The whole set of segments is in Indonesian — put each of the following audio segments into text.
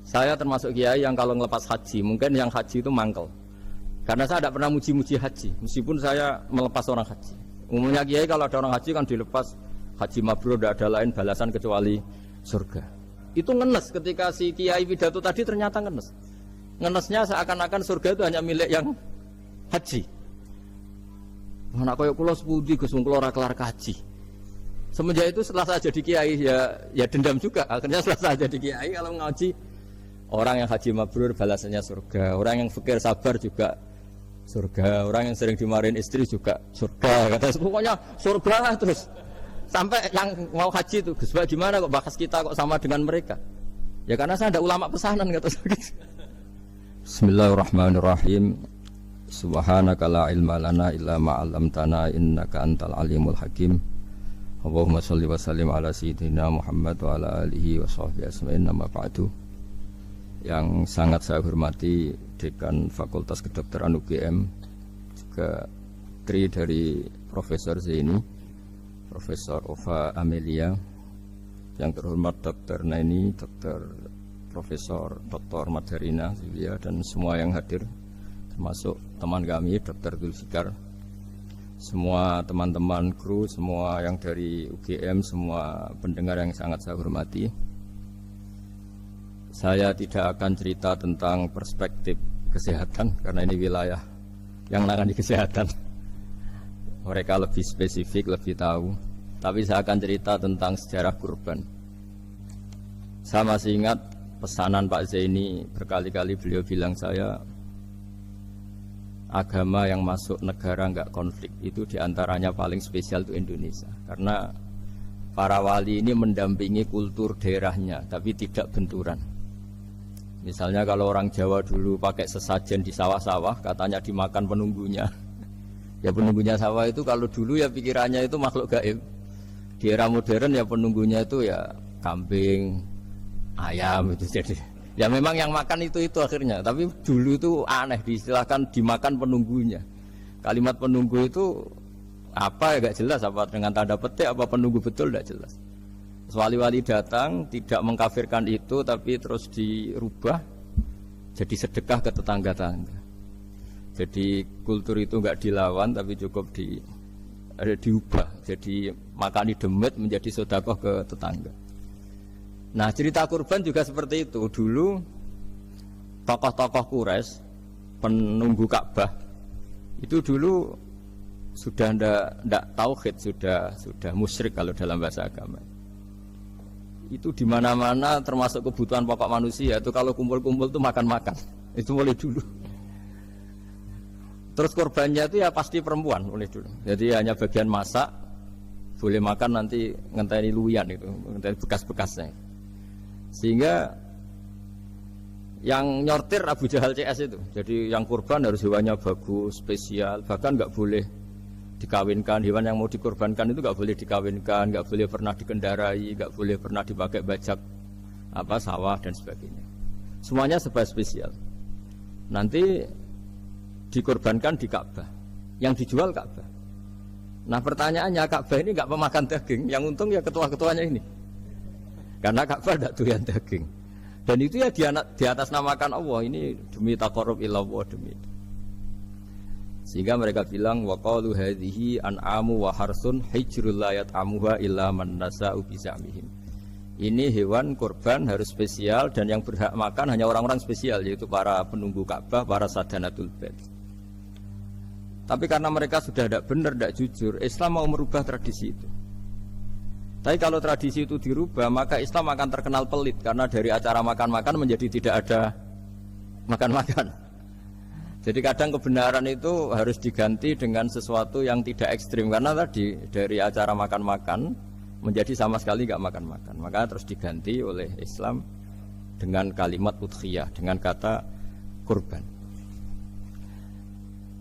Saya termasuk kiai yang kalau ngelepas haji, mungkin yang haji itu mangkel. Karena saya tidak pernah muji-muji haji, meskipun saya melepas orang haji. Umumnya kiai kalau ada orang haji kan dilepas haji mabrur, tidak ada lain balasan kecuali surga. Itu ngenes ketika si kiai pidato tadi ternyata ngenes. Ngenesnya seakan-akan surga itu hanya milik yang haji. Mana koyo kula sepundi Gus wong kula ora kelar kaji. Semenjak itu setelah saya jadi kiai ya dendam juga. Akhirnya setelah saya jadi kiai kalau ngaji orang yang haji mabrur balasannya surga, orang yang fakir sabar juga surga, orang yang sering dimarahin istri juga surga. Kata pokoknya surga terus. Sampai yang mau haji itu, Gus gimana kok bakas kita kok sama dengan mereka? Ya karena saya ada ulama pesanan kata begitu. Bismillahirrahmanirrahim. Subhanaka la ilma lana illa ma 'allamtana innaka antal alimul hakim. Allahumma shalli wa sallim ala sayyidina Muhammad wa ala alihi wa sahbihi ajmain. Amma ba'du. Yang sangat saya hormati Dekan Fakultas Kedokteran UGM, juga tri dari Profesor Zaini, Profesor Ova Amelia, yang terhormat Dr. Naini, Dr. Profesor Dr. Madharina Zulia, dan semua yang hadir, termasuk teman kami Dr. Zulfikar, semua teman-teman kru, semua yang dari UGM, semua pendengar yang sangat saya hormati. Saya tidak akan cerita tentang perspektif kesehatan karena ini wilayah yang menangani kesehatan. Mereka lebih spesifik, lebih tahu. Tapi saya akan cerita tentang sejarah kurban. Saya masih ingat pesanan Pak Zaini, berkali-kali beliau bilang saya, agama yang masuk negara enggak konflik itu diantaranya paling spesial itu Indonesia. Karena para wali ini mendampingi kultur daerahnya, tapi tidak benturan. Misalnya kalau orang Jawa dulu pakai sesajen di sawah-sawah, katanya dimakan penunggunya. Ya penunggunya sawah itu kalau dulu ya pikirannya itu makhluk gaib. Di era modern ya penunggunya itu ya kambing, ayam itu jadi. Ya memang yang makan itu akhirnya. Tapi dulu itu aneh diistilahkan dimakan penunggunya. Kalimat penunggu itu apa ya gak jelas, apa dengan tanda petik apa penunggu betul gak jelas. Wali-wali datang tidak mengkafirkan itu, tapi terus dirubah jadi sedekah ke tetangga-tangga. Jadi kultur itu enggak dilawan, tapi cukup diubah. Jadi makani demit menjadi sedekah ke tetangga. Nah cerita kurban juga seperti itu. Dulu tokoh-tokoh Quraisy, penunggu Ka'bah, itu dulu sudah ndak tauhid, sudah musyrik kalau dalam bahasa agama. Itu di mana-mana termasuk kebutuhan pokok manusia itu kalau kumpul-kumpul itu makan-makan. Itu mulai dulu. Terus korbannya itu ya pasti perempuan mulai dulu. Jadi hanya bagian masak, boleh makan nanti ngenteni luwian itu, ngenteni bekas-bekasnya. Sehingga yang nyortir Abu Jahal CS itu. Jadi yang kurban harus hewannya bagus, spesial, bahkan nggak boleh dikawinkan. Hewan yang mau dikorbankan itu nggak boleh dikawinkan, nggak boleh pernah dikendarai, nggak boleh pernah dipakai bajak sawah dan sebagainya. Semuanya serba spesial. Nanti dikorbankan di Ka'bah, yang dijual Ka'bah. Nah pertanyaannya, Ka'bah ini nggak pemakan daging, yang untung ya ketua-ketuanya ini, karena Ka'bah tidak doyan daging. Dan itu ya di atas namakan Allah, ini demi taqarrub ilallah, demi itu. Sehingga mereka bilang waqalu hadhihi an'amu wa harsun hijrul la yat'amuha illa man nasa'u bi za'mihim. Ini hewan kurban harus spesial dan yang berhak makan hanya orang-orang spesial, yaitu para penunggu Ka'bah, para sadanatul bait. Tapi karena mereka sudah tidak benar, tidak jujur, Islam mau merubah tradisi itu. Tapi kalau tradisi itu dirubah, maka Islam akan terkenal pelit karena dari acara makan-makan menjadi tidak ada makan-makan. Jadi kadang kebenaran itu harus diganti dengan sesuatu yang tidak ekstrim, karena tadi dari acara makan-makan menjadi sama sekali nggak makan-makan. Maka terus diganti oleh Islam dengan kalimat udhiyah, dengan kata kurban.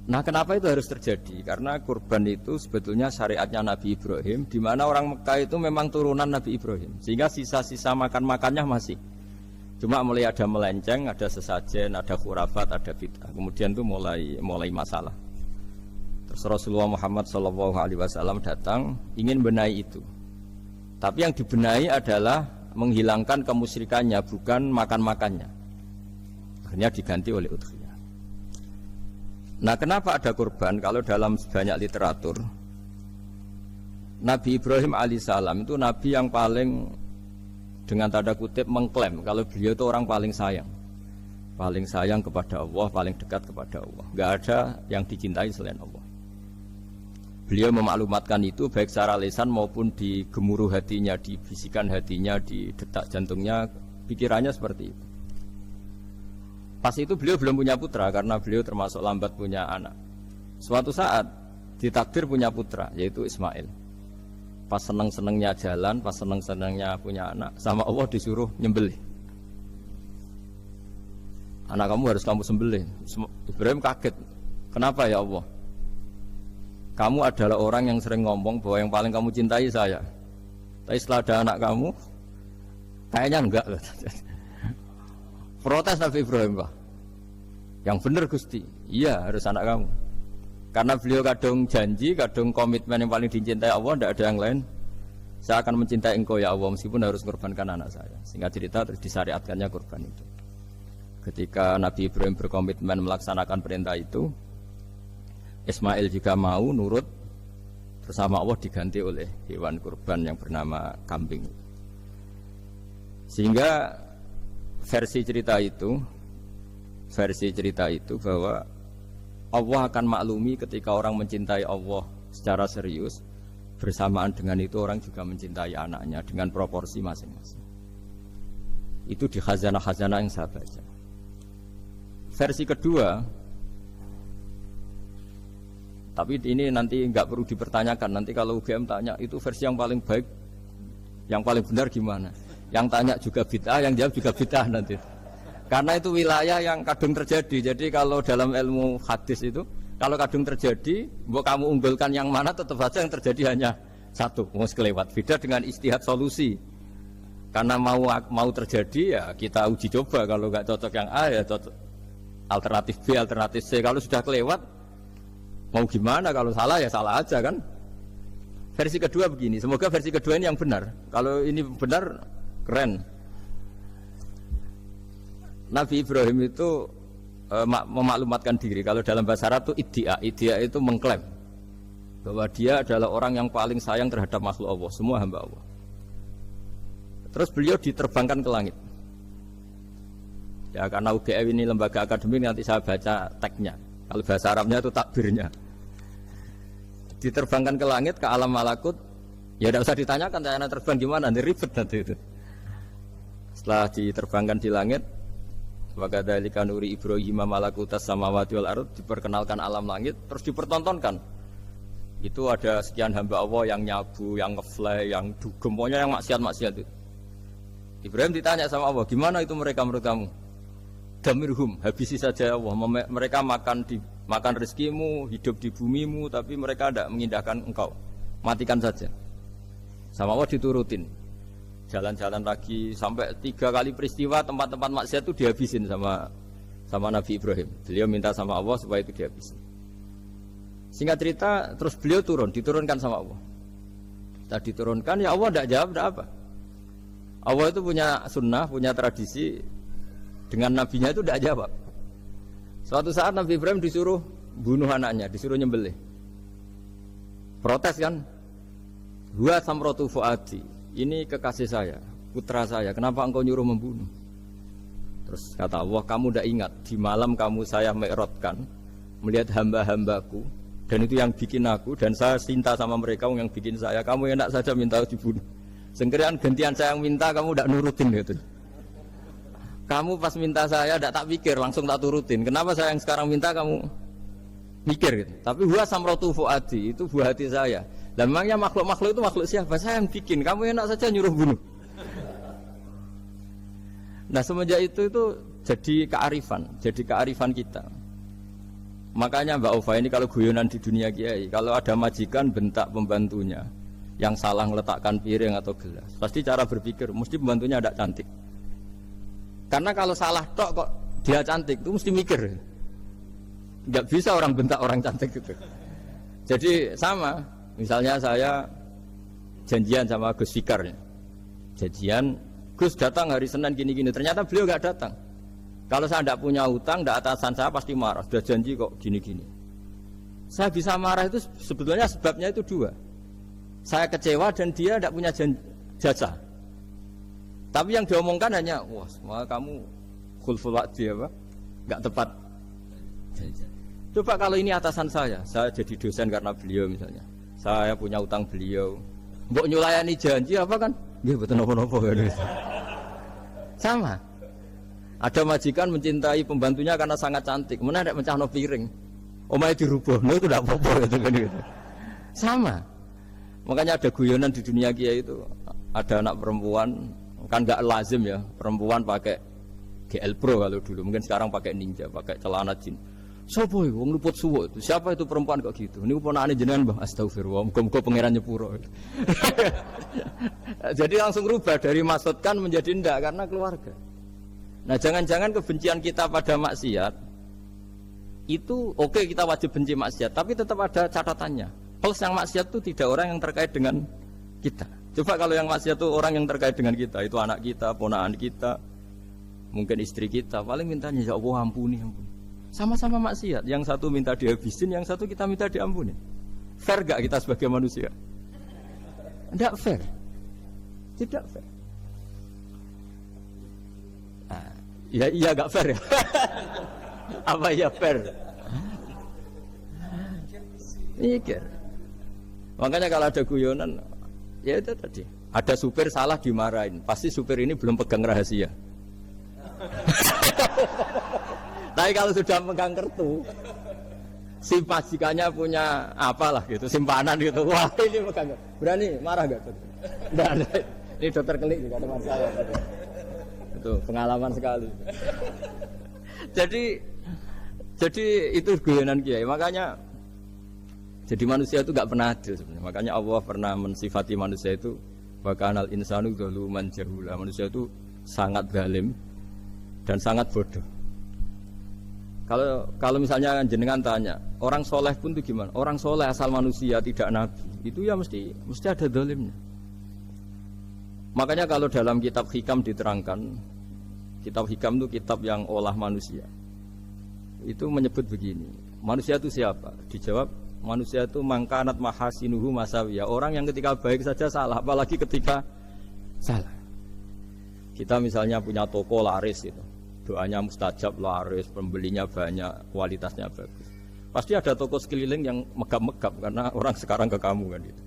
Nah kenapa itu harus terjadi? Karena kurban itu sebetulnya syariatnya Nabi Ibrahim, di mana orang Mekah itu memang turunan Nabi Ibrahim, sehingga sisa-sisa makan-makannya masih. Cuma mulai ada melenceng, ada sesajen, ada khurafat, ada bid'ah. Kemudian itu mulai masalah. Terus Rasulullah Muhammad SAW datang ingin benahi itu. Tapi yang dibenahi adalah menghilangkan kemusyrikannya, bukan makan-makannya. Akhirnya diganti oleh udhiyah. Nah, kenapa ada kurban? Kalau dalam banyak literatur, Nabi Ibrahim alaihissalam itu nabi yang paling, dengan tanda kutip, mengklaim kalau beliau itu orang paling sayang kepada Allah, paling dekat kepada Allah. Enggak ada yang dicintai selain Allah. Beliau memaklumatkan itu baik secara lisan maupun di gemuruh hatinya, di bisikan hatinya, di detak jantungnya, pikirannya seperti itu. Pas itu beliau belum punya putra karena beliau termasuk lambat punya anak. Suatu saat ditakdir punya putra, yaitu Ismail. Pas seneng-senengnya jalan, pas seneng-senengnya punya anak, sama Allah disuruh nyembelih. Anak kamu harus kamu sembelih. Ibrahim kaget. Kenapa ya Allah? Kamu adalah orang yang sering ngomong bahwa yang paling kamu cintai saya. Tapi setelah ada anak kamu, kayaknya enggak. Protes Nabi Ibrahim, Pak. Yang benar Gusti, iya harus anak kamu. Karena beliau kadung janji, kadung komitmen yang paling dicintai Allah, tidak ada yang lain. Saya akan mencintai engkau ya Allah, meskipun harus korbankan anak saya. Sehingga cerita terus disyariatkannya korban itu. Ketika Nabi Ibrahim berkomitmen melaksanakan perintah itu, Ismail juga mau nurut, bersama Allah diganti oleh hewan kurban yang bernama kambing. Sehingga versi cerita itu bahwa Allah akan maklumi ketika orang mencintai Allah secara serius, bersamaan dengan itu orang juga mencintai anaknya dengan proporsi masing-masing. Itu di khazanah-khazanah yang saya baca. Versi kedua, tapi ini nanti nggak perlu dipertanyakan. Nanti kalau UGM tanya itu versi yang paling baik, yang paling benar gimana? Yang tanya juga bid'ah, yang jawab juga bid'ah nanti. Karena itu wilayah yang kadung terjadi. Jadi kalau dalam ilmu hadis itu, kalau kadung terjadi, mbok kamu unggulkan yang mana, tetap saja yang terjadi hanya satu, mau sekelewat. Beda dengan istihad solusi. Karena mau terjadi ya kita uji coba. Kalau nggak cocok yang A ya cocok alternatif B, alternatif C. Kalau sudah kelewat, mau gimana? Kalau salah ya salah aja kan. Versi kedua begini. Semoga versi kedua ini yang benar. Kalau ini benar, keren. Nabi Ibrahim itu memaklumatkan diri. Kalau dalam bahasa Arab itu iddia itu mengklaim bahwa dia adalah orang yang paling sayang terhadap makhluk Allah, semua hamba Allah. Terus beliau diterbangkan ke langit. Ya karena UGM ini lembaga akademik, nanti saya baca teksnya. Kalau bahasa Arabnya itu takbirnya. Diterbangkan ke langit, ke alam malakut. Ya tidak usah ditanyakan cara terbang gimana, nanti ribet nanti itu. Setelah diterbangkan di langit, wa kadzalika nuri Ibrahim malakutas samawati wal ardh, diperkenalkan alam langit, terus dipertontonkan. Itu ada sekian hamba Allah yang nyabu, yang ngefly, yang dugem, pokoknya yang maksiat-maksiat itu. Ibrahim ditanya sama Allah, gimana itu mereka menurut kamu? Damirhum, habisi saja Allah. Mereka makan rezekimu, hidup di bumimu, tapi mereka tidak mengindahkan engkau. Matikan saja. Sama Allah diturutin. Jalan-jalan lagi sampai 3 kali peristiwa tempat-tempat maksiat itu dihabisin sama Nabi Ibrahim. Beliau minta sama Allah supaya itu dihabisin. Singkat cerita, terus beliau diturunkan sama Allah. Setelah diturunkan, ya Allah tidak jawab, tidak apa. Allah itu punya sunnah, punya tradisi, dengan nabinya itu tidak jawab. Suatu saat Nabi Ibrahim disuruh bunuh anaknya, disuruh nyembelih. Protes kan? Huwa samratu fuadi, ini kekasih saya, putra saya, kenapa engkau nyuruh membunuh? Terus kata Allah, kamu tidak ingat di malam kamu saya mi'rajkan melihat hamba-hambaku, dan itu yang bikin aku, dan saya cinta sama mereka yang bikin saya. Kamu enak saja minta dibunuh. Sengkerian gantian saya yang minta, kamu tidak nurutin gitu. Kamu pas minta saya tidak tak pikir, langsung tak turutin. Kenapa saya yang sekarang minta kamu mikir gitu. Tapi huwa samratu fuadi, itu buah hati saya. Dan memangnya makhluk-makhluk itu makhluk siapa? Saya yang bikin, kamu enak saja nyuruh bunuh. Nah semenjak itu jadi kearifan kita. Makanya Mbak Ova ini kalau guyonan di dunia kiai, kalau ada majikan bentak pembantunya yang salah meletakkan piring atau gelas, pasti cara berpikir mesti pembantunya ada cantik. Karena kalau salah tok kok dia cantik, itu mesti mikir. Nggak bisa orang bentak orang cantik gitu. Jadi sama, misalnya saya janjian sama Gus Fikar, janjian Gus datang hari Senin gini-gini, ternyata beliau nggak datang. Kalau saya tidak punya hutang, tidak atasan saya pasti marah. Sudah janji kok gini-gini. Saya bisa marah itu sebetulnya sebabnya itu dua. Saya kecewa dan dia tidak punya jasa. Tapi yang diomongkan hanya, wah, semua kamu khulful wa'di apa? Enggak tepat. Coba kalau ini atasan saya jadi dosen karena beliau misalnya. Saya punya utang beliau. Mbok nyulayani janji apa kan? Nggih mboten napa-napa kan. Sama. Ada majikan mencintai pembantunya karena sangat cantik, mana ada mencahno piring. Omahe dirubah, itu tidak apa-apa gitu kan gitu. Sama. Makanya ada guyonan di dunia kiai itu, ada anak perempuan kan nggak lazim ya, perempuan pakai GL Pro kalau dulu, mungkin sekarang pakai Ninja, pakai celana jin. Sopo iku wong luput suwo itu? Siapa itu perempuan kok gitu? Niku ponakane jenengan, Mbah. Astagfirullah, muga-muga pangeran nyepuro. Jadi langsung rubah dari maksudkan menjadi ndak karena keluarga. Nah, jangan-jangan kebencian kita pada maksiat itu oke, kita wajib benci maksiat, tapi tetap ada catatannya. Plus yang maksiat itu tidak orang yang terkait dengan kita. Coba kalau yang maksiat itu orang yang terkait dengan kita, itu anak kita, ponakan kita, mungkin istri kita, paling mintanya ya Allah ampuni, ampuni. Sama-sama maksiat, yang satu minta dihabisin, yang satu kita minta diampuni. Fair gak kita sebagai manusia? Tidak fair. Tidak fair. Nah, ya iya gak fair ya. Apa ya fair? Mikir. Makanya kalau ada guyonan, ya itu tadi. Ada supir salah dimarahin, pasti supir ini belum pegang rahasia. Tapi kalau sudah pegang kartu, si majikannya punya apalah gitu, simpanan gitu. Wah ini pegang. Berani marah gak? Tidak ada. Ini dokter kelik juga teman saya. Gitu. Itu pengalaman sekali. Jadi itu guyonan kiai. Makanya jadi manusia itu nggak pernah adil sebenarnya. Makanya Allah pernah mensifati manusia itu bakanal insanu zaluman jahula. Manusia itu sangat zalim dan sangat bodoh. Kalau misalnya jenengan tanya, orang soleh pun itu gimana? Orang soleh asal manusia tidak nabi, itu ya mesti ada zalimnya. Makanya kalau dalam kitab hikam diterangkan, kitab hikam itu kitab yang olah manusia. Itu menyebut begini, manusia itu siapa? Dijawab, manusia itu mangkanat mahasinuhu masawiyah. Orang yang ketika baik saja salah, apalagi ketika salah. Kita misalnya punya toko laris itu, doanya mustajab, laris, pembelinya banyak, kualitasnya bagus. Pasti ada toko sekeliling yang megap-megap karena orang sekarang ke kamu kan gitu.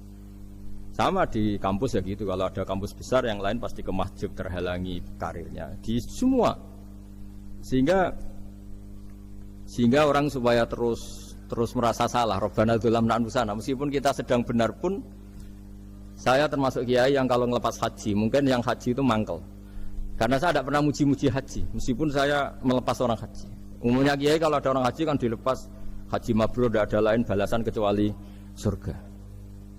Sama di kampus ya gitu, kalau ada kampus besar yang lain pasti ke masjid terhalangi karirnya. Di semua. Sehingga orang supaya terus merasa salah, Rabbana dzalamna anfusana, meskipun kita sedang benar pun. Saya termasuk kiai yang kalau ngelepas haji, mungkin yang haji itu mangkel. Karena saya tidak pernah muji-muji haji, meskipun saya melepas orang haji. Umumnya kiai kalau ada orang haji kan dilepas haji mabrur, tidak ada lain balasan kecuali surga.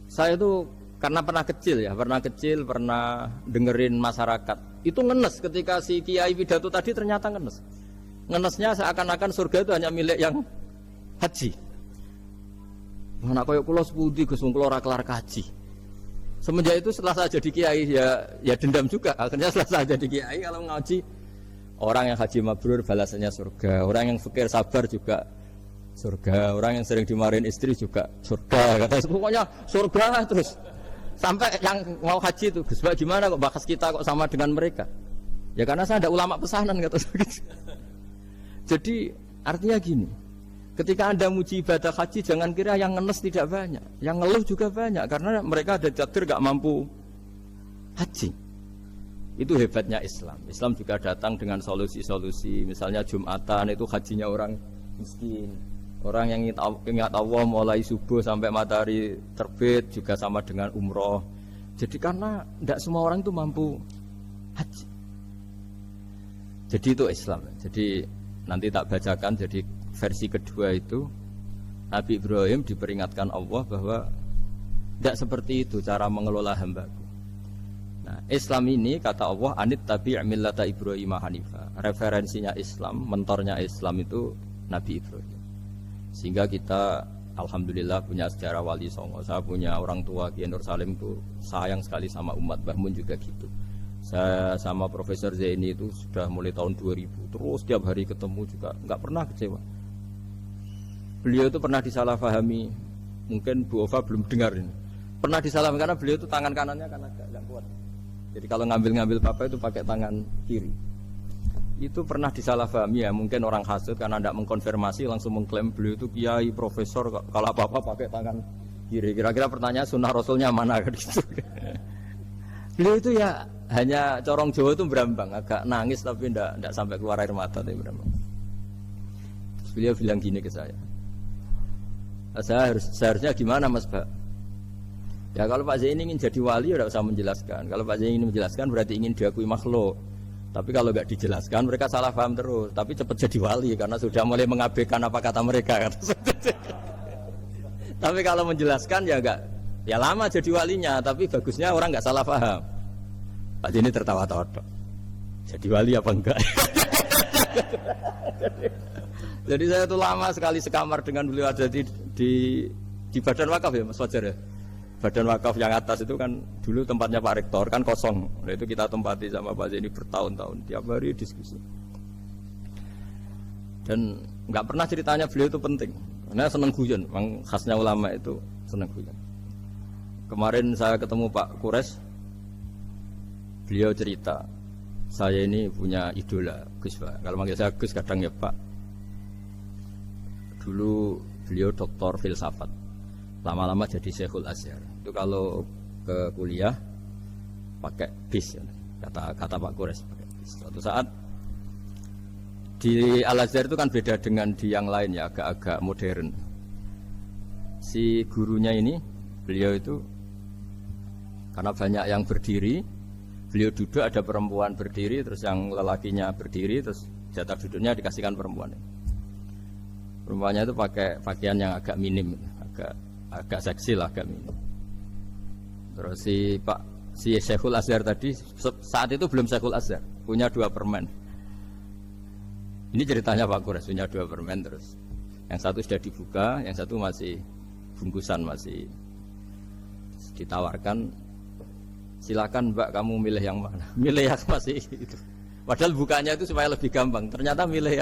Saya itu karena pernah kecil, pernah dengerin masyarakat. Itu ngenes ketika si kiai pidato tadi ternyata ngenes. Ngenesnya seakan-akan surga itu hanya milik yang haji. Anak koyok kula sepudi Gus wong kula ora kelar kaji. Semenjak itu setelah saya jadi kiai ya dendam juga. Akhirnya setelah saya jadi kiai kalau ngaji orang yang haji mabrur balasannya surga, orang yang fakir sabar juga surga, orang yang sering dimarahin istri juga surga. Kata pokoknya surga terus. Sampai yang mau haji itu, Gus gimana kok bahas kita kok sama dengan mereka? Ya karena saya ada ulama pesanan kata gitu. Jadi artinya gini, ketika Anda muji ibadah haji jangan kira yang ngenes tidak banyak, yang ngeluh juga banyak karena mereka ada takdir gak mampu haji. Itu hebatnya Islam. Islam juga datang dengan solusi-solusi. Misalnya Jumatan itu hajinya orang miskin. Orang yang ingat Allah mulai subuh sampai matahari terbit juga sama dengan umroh. Jadi karena tidak semua orang itu mampu haji. Jadi itu Islam. Jadi nanti tak bacakan. Jadi versi kedua itu Nabi Ibrahim diperingatkan Allah bahwa tidak seperti itu cara mengelola hambaku. Nah, Islam ini kata Allah anit tabi' millata Ibrahim hanifa. Referensinya Islam, mentornya Islam itu Nabi Ibrahim. Sehingga kita alhamdulillah punya sejarah wali songo. Saya punya orang tua Kiai Nur Salim itu sayang sekali sama umat. Mbah Mun juga gitu. Saya sama Profesor Zaini itu sudah mulai tahun 2000, terus tiap hari ketemu juga nggak pernah kecewa. Beliau itu pernah disalahpahami, mungkin Bu Ova belum dengar ini. Pernah disalahpahami karena beliau itu tangan kanannya kan agak kuat. Jadi kalau ngambil papa itu pakai tangan kiri. Itu pernah disalahpahami ya, mungkin orang hasud karena tidak mengkonfirmasi langsung mengklaim beliau itu kiai profesor, kalau apa-apa pakai tangan kiri. Kira-kira pertanyaan sunnah rasulnya mana kan gitu. Beliau itu ya hanya corong Jawa itu berambang, agak nangis tapi tidak sampai keluar air mata tapi berambang. Terus beliau bilang gini ke saya seharusnya gimana Mas Pak? Ya kalau Pak Zaini ingin jadi wali ya tidak usah menjelaskan. Kalau Pak Zaini ingin menjelaskan berarti ingin diakui makhluk. Tapi kalau nggak dijelaskan mereka salah paham terus. Tapi cepat jadi wali karena sudah mulai mengabaikan apa kata mereka. Tapi kalau menjelaskan ya enggak, ya lama jadi walinya. Tapi bagusnya orang nggak salah paham. Pak Zaini tertawa-tawa. Jadi wali apa enggak? Jadi saya tuh lama sekali sekamar dengan beliau ada di Badan Wakaf ya Mas Fajar ya. Badan Wakaf yang atas itu kan dulu tempatnya Pak Rektor kan kosong. Nah itu kita tempati sama Pak Zaini bertahun-tahun tiap hari diskusi. Dan nggak pernah ceritanya beliau itu penting. Karena seneng guyon, memang khasnya ulama itu seneng guyon. Kemarin saya ketemu Pak Kures, beliau cerita, saya ini punya idola Gus Pak. Kalau manggil saya Gus kadang ya Pak. Dulu beliau doktor filsafat, lama-lama jadi Syekhul Azhar. Itu kalau ke kuliah pakai bis, ya. kata Pak Kures pakai bis. Suatu saat di Al Azhar itu kan beda dengan di yang lain ya, agak-agak modern. Si gurunya ini, beliau itu karena banyak yang berdiri, beliau duduk ada perempuan berdiri, terus yang lelakinya berdiri, terus jatah duduknya dikasihkan perempuan. Perempuannya itu pakai pakaian yang agak minim, agak seksi lah, agak minim. Terus si Syekhul Azhar tadi saat itu belum Syekhul Azhar, punya 2 permen. Ini ceritanya Pak Kures punya 2 permen terus. Yang satu sudah dibuka, yang satu masih bungkusan masih ditawarkan. Silakan Mbak kamu milih yang mana? Milih yang masih itu. Padahal bukanya itu supaya lebih gampang. Ternyata milih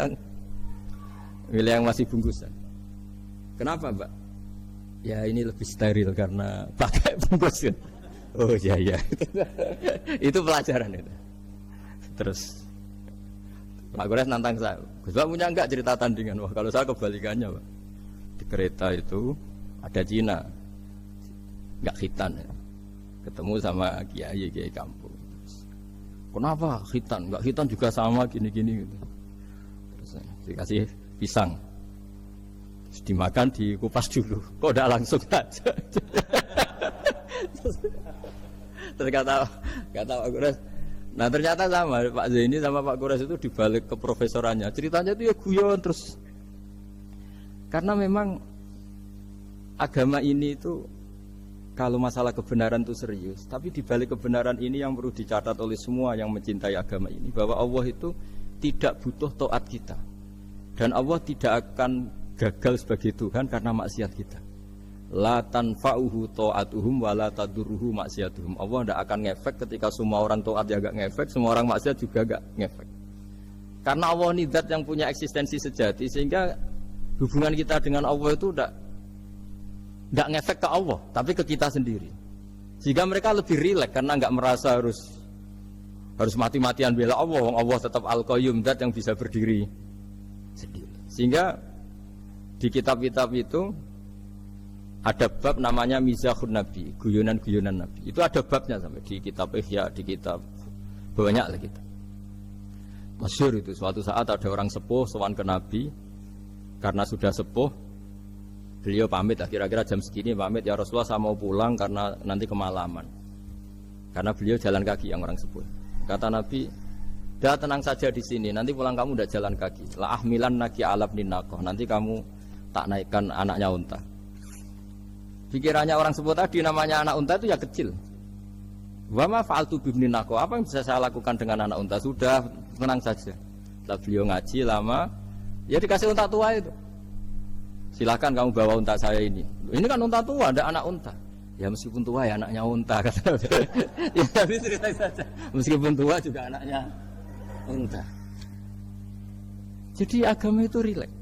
yang masih bungkusan. Kenapa Mbak? Ya ini lebih steril karena pakai bungkus. Oh iya. Itu pelajaran itu. Terus Pak Kures nantang saya. Gus Pak punya enggak cerita tandingan? Wah kalau saya kebalikannya Pak. Di kereta itu ada Cina, enggak khitan ya. Ketemu sama kiai kampung. Terus, kenapa khitan? Enggak khitan juga sama gini-gini gitu. Terus dikasih pisang. Terus dimakan, dikupas dulu. Kok udah langsung aja. Terus kata Pak Kures, nah ternyata sama Pak Zaini sama Pak Kures itu dibalik ke profesorannya. Ceritanya itu ya guyon terus. Karena memang agama ini itu kalau masalah kebenaran itu serius. Tapi dibalik kebenaran ini yang perlu dicatat oleh semua yang mencintai agama ini, bahwa Allah itu tidak butuh taat kita. Dan Allah tidak akan gagal sebagai Tuhan karena maksiat kita. La tanfa'uhu ta'atuhum wa la tadurruhu maksiatuhum. Allah tidak akan ngefek ketika semua orang taat ya gak ngefek, semua orang maksiat juga gak ngefek. Karena Allah ini zat yang punya eksistensi sejati, sehingga hubungan kita dengan Allah itu tidak ngefek ke Allah, tapi ke kita sendiri. Sehingga mereka lebih rileks karena nggak merasa harus mati-matian bela Allah. Allah tetap Al-Qayyum, zat yang bisa berdiri sendiri. Sehingga di kitab-kitab itu ada bab namanya Mizahun Nabi, guyonan-guyonan Nabi. Itu ada babnya sampai di kitab Ihya, di kitab banyak lah kita. Masyhur itu suatu saat ada orang sepuh sowan ke Nabi karena sudah sepuh. Beliau pamit, kira-kira jam segini pamit, ya Rasulullah saya mau pulang karena nanti kemalaman. Karena beliau jalan kaki yang orang sepuh. Kata Nabi, dah tenang saja di sini, nanti pulang kamu udah jalan kaki. La ahmilan naki alab ninakoh, nanti kamu tak naikkan anaknya unta. Pikirannya orang sepuh tadi namanya anak unta itu ya kecil. Wa ma fa'altu bibninakoh, apa yang bisa saya lakukan dengan anak unta? Sudah, tenang saja. Setelah beliau ngaji lama, ya dikasih unta tua itu. Silahkan kamu bawa unta saya ini. Ini kan unta tua, ada anak unta. Ya meskipun tua ya anaknya unta kata. Ya tapi cerita saja. Meskipun tua juga anaknya unta. Jadi agama itu rileks.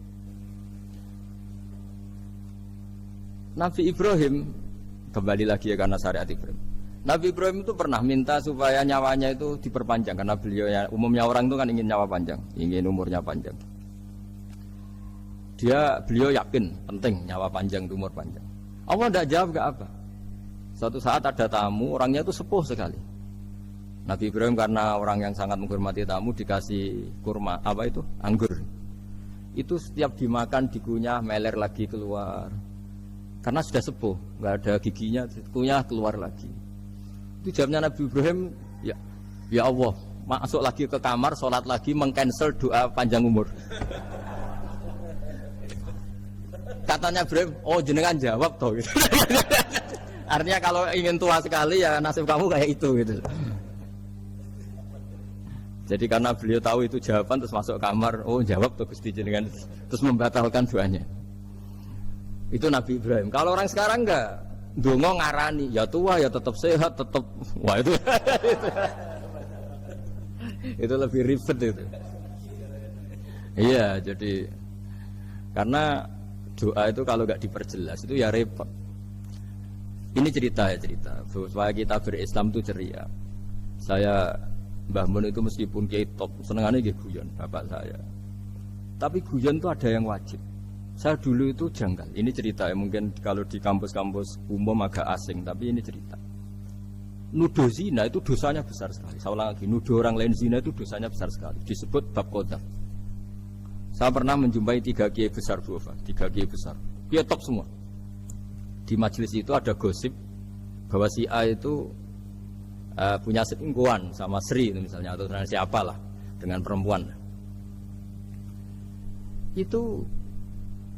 Nabi Ibrahim kembali lagi ya karena syariat Ibrahim. Nabi Ibrahim itu pernah minta supaya nyawanya itu diperpanjang karena beliau ya, umumnya orang itu kan ingin nyawa panjang, ingin umurnya panjang. Beliau yakin penting nyawa panjang, umur panjang. Allah tidak jawab gak apa. Suatu saat ada tamu, orangnya itu sepuh sekali. Nabi Ibrahim karena orang yang sangat menghormati tamu dikasih kurma, apa itu? Anggur. Itu setiap dimakan dikunyah meler lagi keluar. Karena sudah sepuh, nggak ada giginya, kunyah keluar lagi. Itu jawabnya Nabi Ibrahim, ya Allah, masuk lagi ke kamar, sholat lagi, mengcancel doa panjang umur. Katanya Ibrahim, oh jenengan jawab toh gitu. Artinya kalau ingin tua sekali ya nasib kamu kayak itu gitu. Jadi karena beliau tahu itu jawaban terus masuk kamar, oh jawab tuh Gusti jenengan, terus membatalkan doanya. Itu Nabi Ibrahim. Kalau orang sekarang enggak, ndonga ngarani, ya tua ya tetap sehat, tetap wah itu. Itu lebih ribet itu. Iya, jadi karena doa itu kalau enggak diperjelas itu ya repot. Ini cerita supaya kita berislam itu ceria. Saya Mbah Mun itu meskipun kiai top, senengannya nggih guyon bapak saya. Tapi guyon itu ada yang wajib. Saya dulu itu janggal. Ini cerita ya, mungkin kalau di kampus-kampus umum agak asing, tapi ini cerita. Nuduh zina itu dosanya besar sekali. Saya ulang lagi, nuduh orang lain zina itu dosanya besar sekali. Disebut bab qadzaf. Saya pernah menjumpai 3 kiai besar Bu Ofa, 3 kiai besar. Kiai top semua. Di majelis itu ada gosip bahwa si A itu punya selingkuhan sama Sri itu misalnya atau siapa lah dengan perempuan. Itu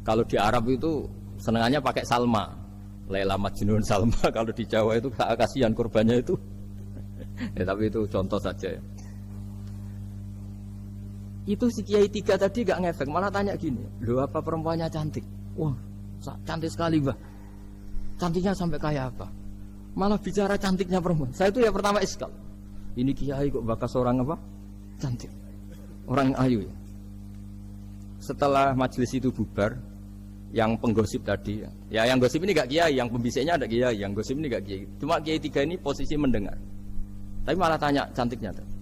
kalau di Arab itu senangannya pakai Salma, Laila Majnun Salma. Kalau di Jawa itu kasihan korbannya itu. Ya, tapi itu contoh saja. Ya. Itu si Kiai 3 tadi gak ngefek, malah tanya gini, loh apa perempuannya cantik? Wah cantik sekali Mbah. Cantiknya sampai kayak apa? Malah bicara cantiknya perempuan. Saya itu ya pertama iskal. Ini kiai kok bakas orang apa? Cantik. Orang ayu ya. Setelah majelis itu bubar, yang penggosip tadi ya yang gosip ini gak kiai, yang pembisiknya ada kiai, yang gosip ini gak kiai. Cuma kiai 3 ini posisi mendengar. Tapi malah tanya cantiknya tadi.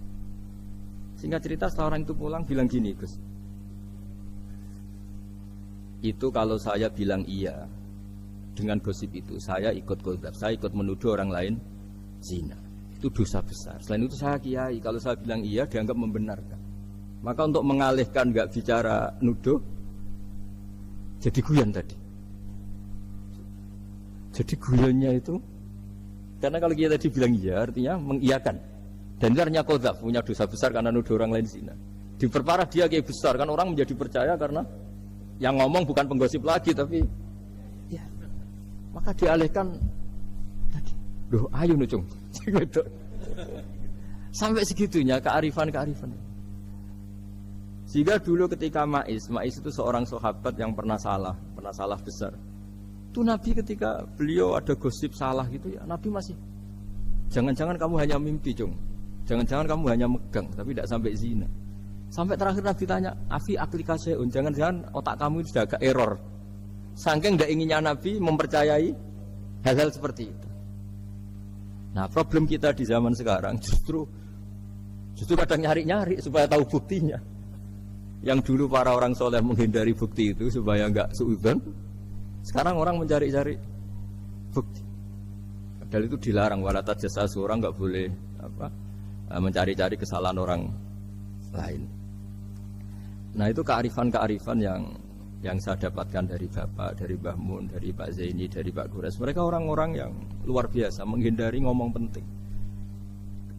Singkat cerita setelah orang itu pulang bilang gini, Gus. Itu kalau saya bilang iya dengan gosip itu, saya ikut qadzaf, saya ikut menuduh orang lain zina. Itu dosa besar. Selain itu saya kiai, kalau saya bilang iya dianggap membenarkan. Maka untuk mengalihkan nggak bicara nuduh, jadi guyon tadi. Jadi guyonnya itu, karena kalau kita tadi bilang iya, artinya mengiyakan. Dan itu artinya qadzaf, punya dosa besar karena nuduh orang lain zina. Diperparah dia kiai besar, kan orang menjadi percaya karena yang ngomong bukan penggosip lagi, tapi ya. Maka dialihkan tadi, loh ayo nucung. Sampai segitunya kearifan. Sehingga dulu ketika Ma'is itu seorang sahabat yang pernah salah besar. Itu Nabi ketika beliau ada gosip salah gitu ya, Nabi masih jangan-jangan kamu hanya mimpi, Cung. Jangan-jangan kamu hanya megang tapi tidak sampai zina. Sampai terakhir Nabi tanya, "Afi aklikaseun, jangan-jangan otak kamu itu sudah agak error." Saking tidak inginnya Nabi mempercayai hal-hal seperti itu. Nah problem kita di zaman sekarang justru kadang nyari-nyari supaya tahu buktinya. Yang dulu para orang soleh menghindari bukti itu supaya enggak suudzon. Sekarang orang mencari-cari bukti. Padahal itu dilarang, wala tajassasu, orang enggak boleh mencari-cari kesalahan orang lain. Nah itu kearifan-kearifan yang saya dapatkan dari Bapak, dari Mbah Mun, dari Pak Zaini, dari Pak Gures. Mereka orang-orang yang luar biasa menghindari ngomong penting.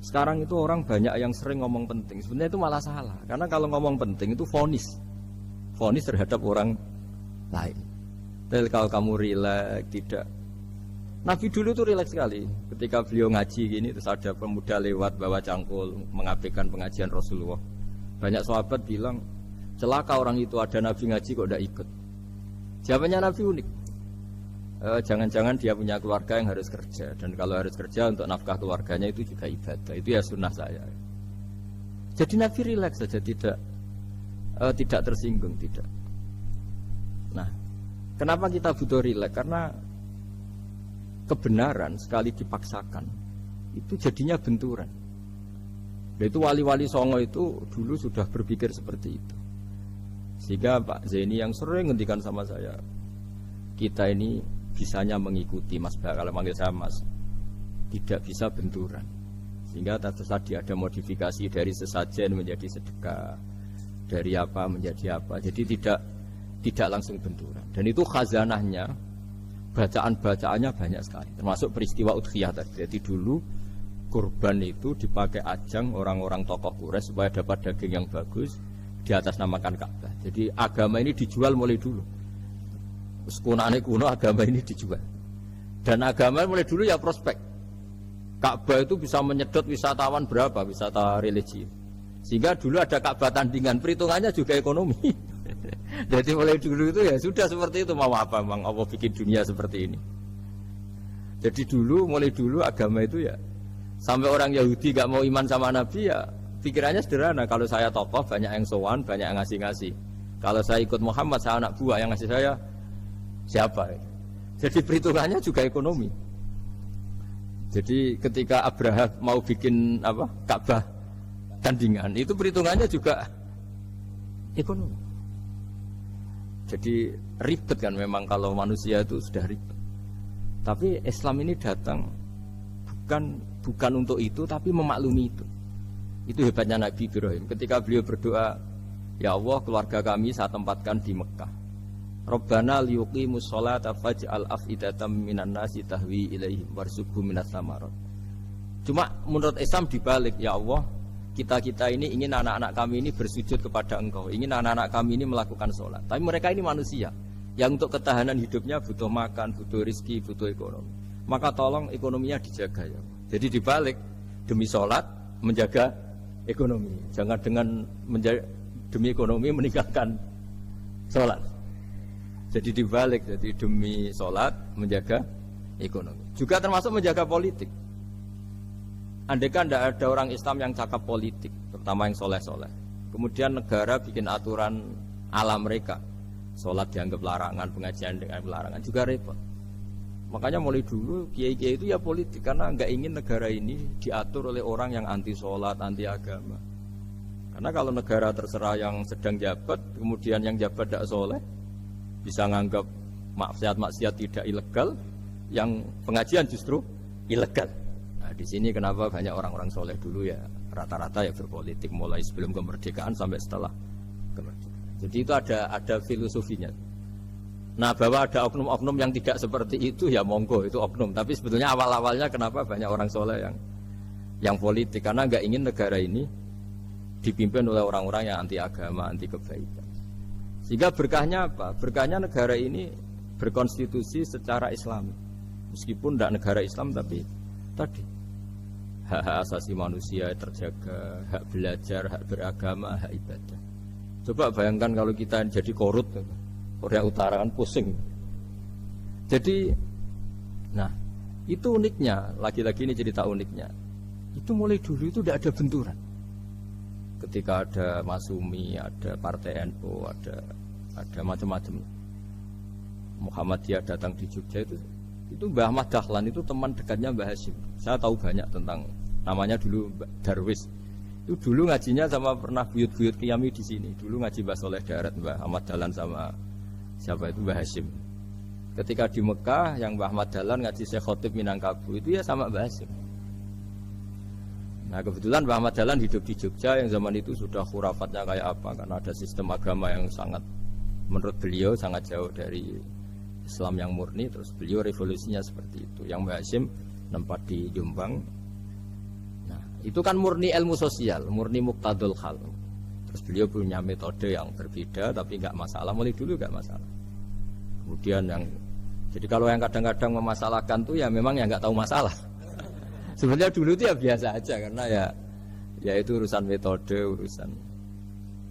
Sekarang itu orang banyak yang sering ngomong penting. Sebenarnya itu malah salah. Karena kalau ngomong penting itu vonis terhadap orang lain. Tapi kalau kamu rileks, tidak. Nabi dulu tuh rileks sekali. Ketika beliau ngaji gini, terus ada pemuda lewat bawa cangkul mengabaikan pengajian Rasulullah. Banyak sahabat bilang, celaka orang itu ada Nabi ngaji kok tidak ikut. Jawabannya Nabi unik. jangan-jangan dia punya keluarga yang harus kerja, dan kalau harus kerja untuk nafkah keluarganya itu juga ibadah. Itu ya sunnah saya. Jadi Nabi rileks saja, tidak tersinggung, tidak. Nah, kenapa kita butuh rileks? Karena kebenaran sekali dipaksakan itu jadinya benturan. Dan itu wali-wali Songo itu dulu sudah berpikir seperti itu. Sehingga Pak Zaini yang sering ngendikan sama saya, kita ini bisanya mengikuti Mas Bah, kalau manggil saya Mas, tidak bisa benturan. Sehingga tadi ada modifikasi dari sesajen menjadi sedekah, dari apa menjadi apa. Jadi tidak langsung benturan. Dan itu khazanahnya, bacaan-bacaannya banyak sekali. Termasuk peristiwa Udhiyah tadi. Jadi dulu kurban itu dipakai ajang orang-orang tokoh Quraisy supaya dapat daging yang bagus, di atas namakan Ka'bah. Jadi agama ini dijual mulai dulu. Kuno agama ini dijual. Dan agama mulai dulu ya prospek. Ka'bah itu bisa menyedot wisatawan berapa, wisata religi. Sehingga dulu ada Ka'bah tandingan, perhitungannya juga ekonomi. Jadi mulai dulu itu ya sudah seperti itu, mau apa Bang Allah bikin dunia seperti ini. Jadi mulai dulu agama itu ya, sampai orang Yahudi gak mau iman sama Nabi ya pikirannya sederhana. Kalau saya tokoh banyak yang sowan, banyak yang ngasih-ngasih. Kalau saya ikut Muhammad, saya anak buah, yang ngasih saya siapa? Jadi perhitungannya juga ekonomi. Jadi ketika Abraham mau bikin Ka'bah tandingan, itu perhitungannya juga ekonomi. Jadi ribet kan memang kalau manusia itu sudah ribet. Tapi Islam ini datang bukan untuk itu, tapi memaklumi itu. Itu hebatnya Nabi Ibrahim. Ketika beliau berdoa, ya Allah, keluarga kami saya tempatkan di Mekah. Rabbana liyuqimus sholata faj'al af'idatam minan nasi tahwi ilaihim warzuqhum minas samarat. Cuma menurut Islam dibalik, ya Allah, kita ini ingin anak-anak kami ini bersujud kepada Engkau, ingin anak-anak kami ini melakukan sholat. Tapi mereka ini manusia yang untuk ketahanan hidupnya butuh makan, butuh rizki, butuh ekonomi. Maka tolong ekonominya dijaga ya. Jadi dibalik, demi sholat menjaga ekonomi. Jangan dengan demi ekonomi meninggalkan sholat. Jadi dibalik, jadi demi sholat menjaga ekonomi. Juga termasuk menjaga politik. Andaikan tidak ada orang Islam yang cakap politik, terutama yang soleh-soleh, kemudian negara bikin aturan ala mereka, sholat dianggap larangan, pengajian dengan larangan, juga repot. Makanya mulai dulu kiai-kiai itu ya politik, karena nggak ingin negara ini diatur oleh orang yang anti sholat, anti agama. Karena kalau negara terserah yang sedang jabat, kemudian yang jabat tidak soleh, bisa nganggap maksiat-maksiat tidak ilegal, yang pengajian justru ilegal. Nah, di sini kenapa banyak orang-orang soleh dulu ya rata-rata ya berpolitik, mulai sebelum kemerdekaan sampai setelah kemerdekaan. Jadi itu ada filosofinya. Nah, bahwa ada oknum-oknum yang tidak seperti itu ya monggo, itu oknum. Tapi sebetulnya awal-awalnya kenapa banyak orang soleh yang politik, karena nggak ingin negara ini dipimpin oleh orang-orang yang anti agama, anti kebaikan. Sehingga berkahnya apa? Berkahnya negara ini berkonstitusi secara Islami. Meskipun tidak negara Islam, tapi tadi hak asasi manusia terjaga, hak belajar, hak beragama, hak ibadah. Coba bayangkan kalau kita jadi korut, Korea Utara kan pusing. Jadi, nah itu uniknya, lagi-lagi ini cerita uniknya. Itu mulai dulu itu tidak ada benturan. Ketika ada Masumi, ada Partai NU, ada macam-macam. Muhammadiyah datang di Jogja itu Mbah Ahmad Dahlan itu teman dekatnya Mbah Hasyim. Saya tahu banyak tentang, namanya dulu Darwis. Itu dulu ngajinya sama pernah buyut-buyut Qiyami di sini. Dulu ngaji Mbah Soleh Darat, Mbah Ahmad Dahlan sama siapa itu Mbah Hasyim. Ketika di Mekah yang Mbah Ahmad Dahlan ngaji Syekh Khotib Minangkabau itu ya sama Mbah Hasyim. Nah kebetulan Mbah Ahmad Dahlan hidup di Jogja yang zaman itu sudah khurafatnya kayak apa, karena ada sistem agama yang sangat, menurut beliau sangat jauh dari Islam yang murni. Terus beliau revolusinya seperti itu. Yang Mbah Hasyim nempat di Jombang. Nah itu kan murni ilmu sosial, murni muqtadul hal. Terus beliau punya metode yang berbeda, tapi nggak masalah, mulai dulu nggak masalah. Kemudian jadi kalau yang kadang-kadang memasalahkan tuh ya memang yang nggak tahu masalah. Sebenarnya dulu itu ya biasa aja, karena ya itu urusan metode, urusan.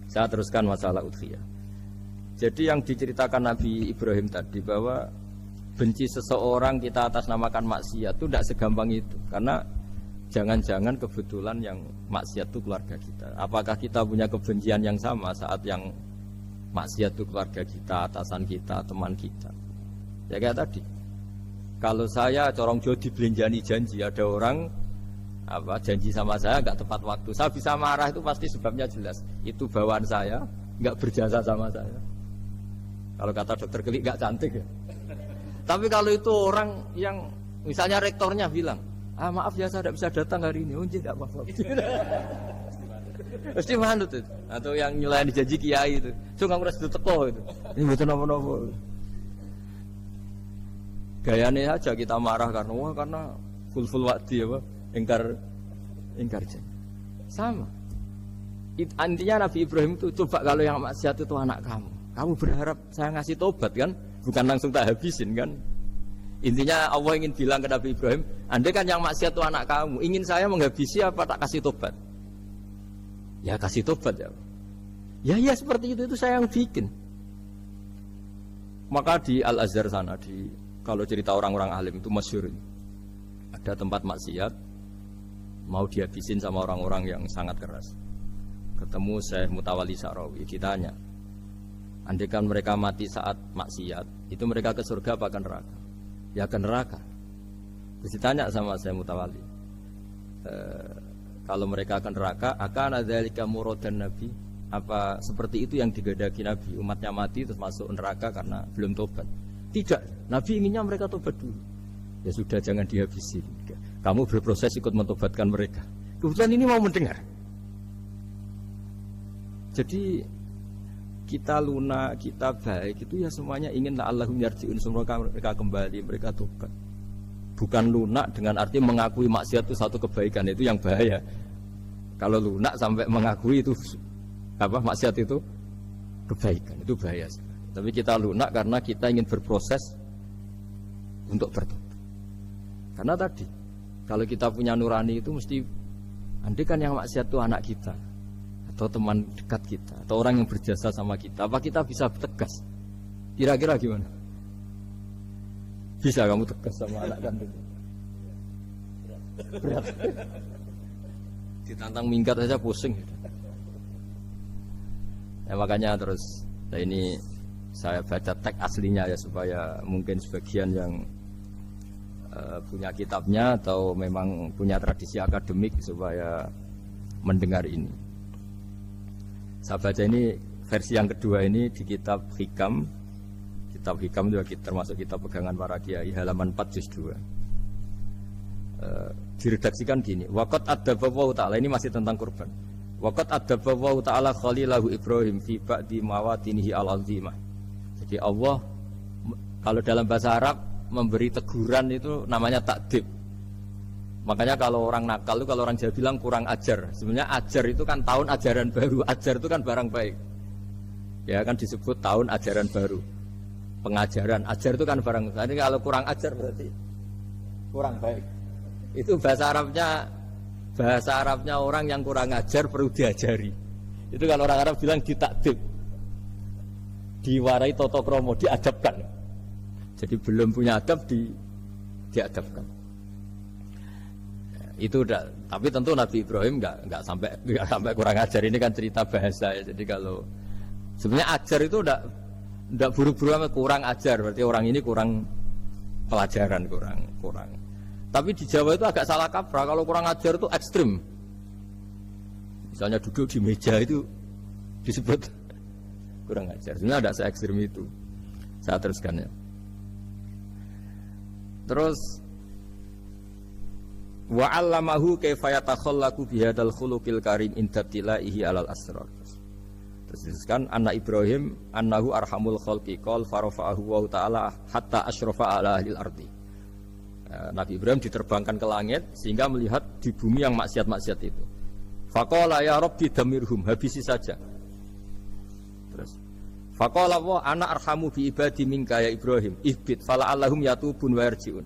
Saya teruskan masalah udhiyah. Jadi yang diceritakan Nabi Ibrahim tadi, bahwa benci seseorang kita atas namakan maksiat itu tidak segampang itu. Karena jangan-jangan kebetulan yang maksiat itu keluarga kita. Apakah kita punya kebencian yang sama saat yang maksiat itu keluarga kita, atasan kita, teman kita? Ya kayak tadi. Kalau saya corong Jawa dibelanjani janji, ada orang janji sama saya nggak tepat waktu, saya bisa marah, itu pasti sebabnya jelas. Itu bawaan saya nggak berjasa sama saya. Kalau kata dokter Kelik nggak cantik ya. Tapi kalau itu orang yang misalnya rektornya bilang, maaf ya saya tidak bisa datang hari ini, tidak apa-apa. Pasti manut itu. Atau yang nyulain janji kiai itu, so nggak merasa teko itu. Ini betul apa-apa. Gayanya aja kita marah karena full waktu apa, ingkar janji. Sama. Intinya Nabi Ibrahim itu coba kalau yang maksiat itu anak kamu berharap saya ngasih tobat kan, bukan langsung tak habisin kan. Intinya Allah ingin bilang ke Nabi Ibrahim, andai kan yang maksiat itu anak kamu, ingin saya menghabisi apa tak kasih tobat? Ya kasih tobat ya. Ya seperti itu saya yang bikin. Maka di Al Azhar sana kalau cerita orang-orang alim itu masyhur. Ada tempat maksiat mau dihabisin sama orang-orang yang sangat keras. Ketemu Syekh Mutawalli Sa'rawi, ditanya, andai kan mereka mati saat maksiat, itu mereka ke surga apa ke neraka? Ya ke neraka. Terus ditanya sama Syekh Mutawalli, kalau mereka ke neraka, akan adzalika muradan Nabi? Apa seperti itu yang digadaki Nabi, umatnya mati terus masuk neraka karena belum tobat? Tidak, Nabi inginnya mereka tobat dulu. Ya sudah, jangan dihabisi. Kamu berproses ikut mentobatkan mereka. Kebetulan ini mau mendengar. Jadi kita lunak, kita baik itu ya semuanya ingin la'allahum yarji'un, semoga mereka kembali, mereka tobat. Bukan lunak dengan arti mengakui maksiat itu satu kebaikan, itu yang bahaya. Kalau lunak sampai mengakui itu maksiat itu kebaikan, itu bahaya sekali. Tapi kita lunak karena kita ingin berproses untuk bertobat. Karena tadi kalau kita punya nurani itu mesti, andai kan yang maksiat itu anak kita atau teman dekat kita atau orang yang berjasa sama kita, apa kita bisa tegas? Kira-kira gimana? Bisa kamu tegas sama anak kandung? Berat. Ditantang minggat saja pusing. Ya makanya terus ini saya baca teks aslinya ya, supaya mungkin sebagian yang punya kitabnya atau memang punya tradisi akademik supaya mendengar ini. Saya baca ini versi yang kedua ini di kitab Hikam. Kitab Hikam juga termasuk kitab pegangan para kiai, halaman 4 juz 2. Diredaksikan gini, waqat adzaballahu ta'ala, ini masih tentang kurban. Waqat adzaballahu ta'ala khalilahu Ibrahim fi ba'di mawatinihi al-azimah. Jadi Allah kalau dalam bahasa Arab memberi teguran itu namanya takdib. Makanya kalau orang nakal itu, kalau orang Jawa bilang kurang ajar. Sebenarnya ajar itu kan tahun ajaran baru. Ajar itu kan barang baik. Ya kan disebut tahun ajaran baru. Pengajaran, ajar itu kan barang. Jadi kalau kurang ajar berarti kurang baik. Itu bahasa Arabnya orang yang kurang ajar perlu diajari. Itu kalau orang Arab bilang ditakdib. Diwarai toto kromo, diadabkan. Jadi belum punya adab diadabkan. Itu udah, tapi tentu Nabi Ibrahim nggak sampai kurang ajar. Ini kan cerita bahasa ya. Jadi kalau sebenarnya ajar itu udah buru-buru kurang ajar, berarti orang ini kurang pelajaran, kurang. Tapi di Jawa itu agak salah kaprah. Kalau kurang ajar itu ekstrim. Misalnya duduk di meja itu disebut kurang ajar. Sebenarnya ada se-ekstrim itu. Saya teruskan ya. Terus wa 'allamahu kaifa yatakhallaqu bihadzal khuluqil karim inda tilaihi alal asrar. Terus disebutkan anak Ibrahim annahu arhamul khalqi qol farafa'ahu wa ta'ala hatta asyrafa ala ahlil ardi. Nabi Ibrahim diterbangkan ke langit sehingga melihat di bumi yang maksiat-maksiat itu. Faqala ya rabbi damirhum, habisi saja. Terus faqala wa ana arhamu bi ibadi minka ya Ibrahim ihbit fala'allahum yatubun wa yarji'un.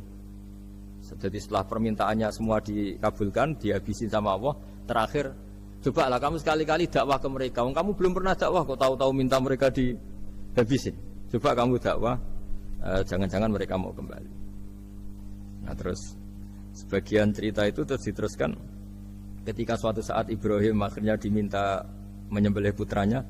Jadi setelah permintaannya semua dikabulkan, dihabisin sama Allah, terakhir cobalah kamu sekali-kali dakwah ke mereka. Kamu belum pernah dakwah kok tahu-tahu minta mereka dihabisin. Coba kamu dakwah Jangan-jangan mereka mau kembali. Nah terus sebagian cerita itu terus diteruskan ketika suatu saat Ibrahim akhirnya diminta menyembelih putranya.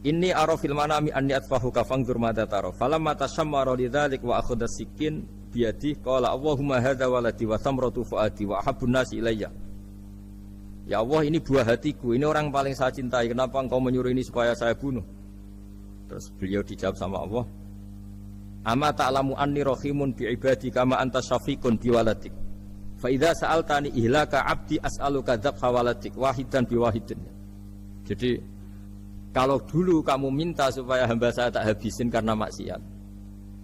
Inni arafil manami anni atfahu kafangdur madza tara. Falamma tashammara lidzalik wa akhadha sikin biyadi qala Allahumma hadza waladi wa thamratu fuadi wa habbun nasi ilayya. Ya Allah, ini buah hatiku, ini orang paling saya cintai. Kenapa engkau menyuruh ini supaya saya bunuh? Terus beliau dijawab sama Allah, ama ta'lamu anni rahimun bi ibadi kama anta syafiqun bi waladik. Fa idza sa'altani ihlaka 'abdi as'aluka dzabha waladik wahidan bi wahidin. Jadi kalau dulu kamu minta supaya hamba saya tak habisin karena maksiat,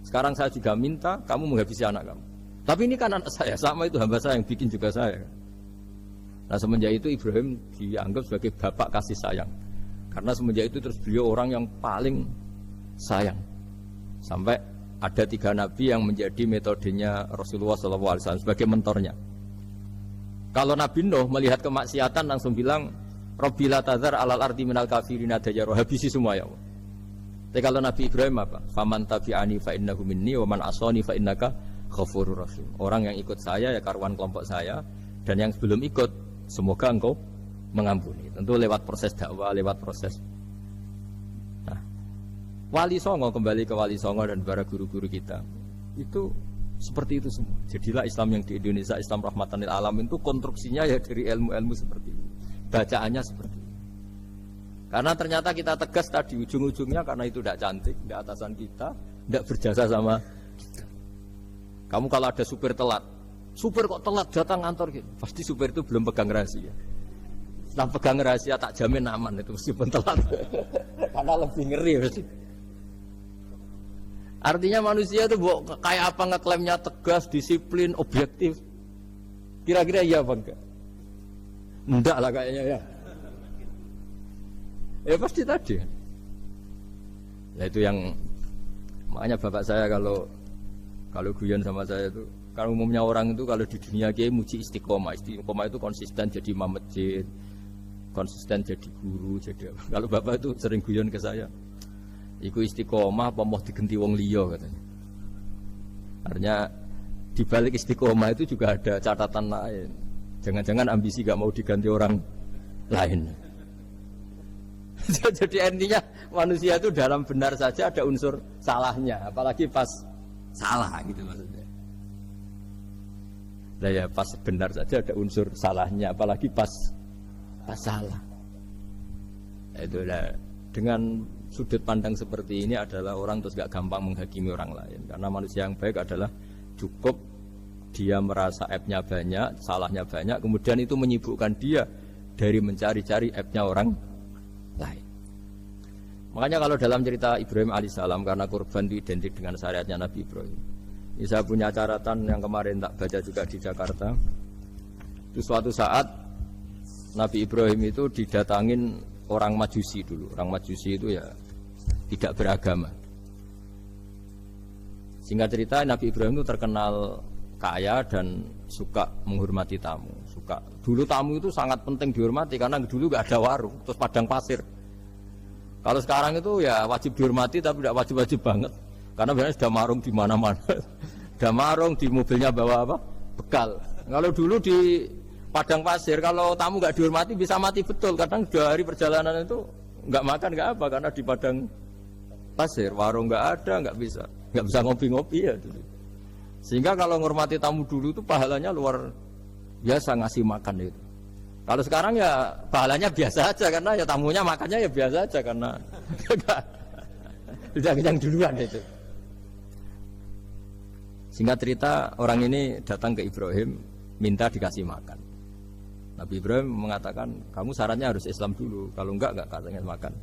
sekarang saya juga minta kamu menghabisi anak kamu. Tapi ini kan anak saya, sama itu hamba saya yang bikin juga saya. Nah semenjak itu Ibrahim dianggap sebagai bapak kasih sayang. Karena semenjak itu terus beliau orang yang paling sayang. Sampai ada 3 nabi yang menjadi metodenya Rasulullah SAW sebagai mentornya. Kalau Nabi Nuh melihat kemaksiatan langsung bilang, Rabbi la tadzar alal ardi minal kafirina dajjaro, habisi semua ya Allah. Tapi kalau Nabi Ibrahim apa? Faman tabi'ani fa innahu minni wa man asani fa innaka ghafurur rahim. Orang yang ikut saya ya karuan kelompok saya, dan yang sebelum ikut semoga engkau mengampuni. Tentu lewat proses dakwah, lewat proses. Nah, Wali Songo, kembali ke Wali Songo dan para guru-guru kita, itu seperti itu semua. Jadilah Islam yang di Indonesia, Islam rahmatan lil alamin, itu konstruksinya ya dari ilmu-ilmu seperti itu. Bacaannya seperti itu. Karena ternyata kita tegas tadi ujung-ujungnya karena itu tidak cantik, tidak atasan kita, tidak berjasa sama kita. Kamu kalau ada supir telat, supir kok telat datang kantor gitu, pasti supir itu belum pegang rahasia. Setelah pegang rahasia tak jamin aman itu meskipun telat. Karena lebih ngeri pasti. Artinya manusia itu kayak apa ngeklaimnya tegas, disiplin, objektif. Kira-kira iya apa enggak? Enggak lah kayaknya ya. Ya pasti tadi. Ya itu yang makanya bapak saya kalau guyon sama saya itu, kalau umumnya orang itu kalau di dunia kiai muji istiqomah. Istiqomah itu konsisten jadi imam masjid, konsisten jadi guru, jadi apa. Kalau bapak itu sering guyon ke saya, iku istiqomah apa mau digenti wong liya katanya. Artinya di balik istiqomah itu juga ada catatan lain. Jangan-jangan ambisi gak mau diganti orang lain. Jadi intinya manusia itu dalam benar saja ada unsur salahnya, apalagi pas salah gitu maksudnya. Nah ya pas benar saja ada unsur salahnya, apalagi pas salah. Itulah dengan sudut pandang seperti ini adalah orang terus gak gampang menghakimi orang lain. Karena manusia yang baik adalah cukup dia merasa aibnya banyak, salahnya banyak, kemudian itu menyibukkan dia dari mencari-cari aibnya orang lain. Makanya kalau dalam cerita Ibrahim alaihissalam, karena kurban itu identik dengan syariatnya Nabi Ibrahim. Ini saya punya catatan yang kemarin tak baca juga di Jakarta. Itu suatu saat Nabi Ibrahim itu didatangin orang Majusi dulu. Orang Majusi itu ya tidak beragama. Singkat cerita Nabi Ibrahim itu terkenal kaya dan suka menghormati tamu. Dulu tamu itu sangat penting dihormati karena dulu nggak ada warung, terus padang pasir. Kalau sekarang itu ya wajib dihormati tapi tidak wajib-wajib banget. Karena biasanya sudah marung di mana-mana. Sudah marung di mobilnya bawa apa? Bekal. Kalau dulu di padang pasir kalau tamu nggak dihormati bisa mati betul. Kadang 2 hari perjalanan itu nggak makan nggak apa karena di padang pasir warung nggak ada, nggak bisa ngopi-ngopi ya. Sehingga kalau menghormati tamu dulu itu pahalanya luar biasa ngasih makan itu. Kalau sekarang ya pahalanya biasa aja karena ya tamunya makannya ya biasa aja karena sudah kenyang duluan itu. Singkat cerita orang ini datang ke Ibrahim minta dikasih makan. Nabi Ibrahim mengatakan kamu syaratnya harus Islam dulu, kalau enggak katanya makan.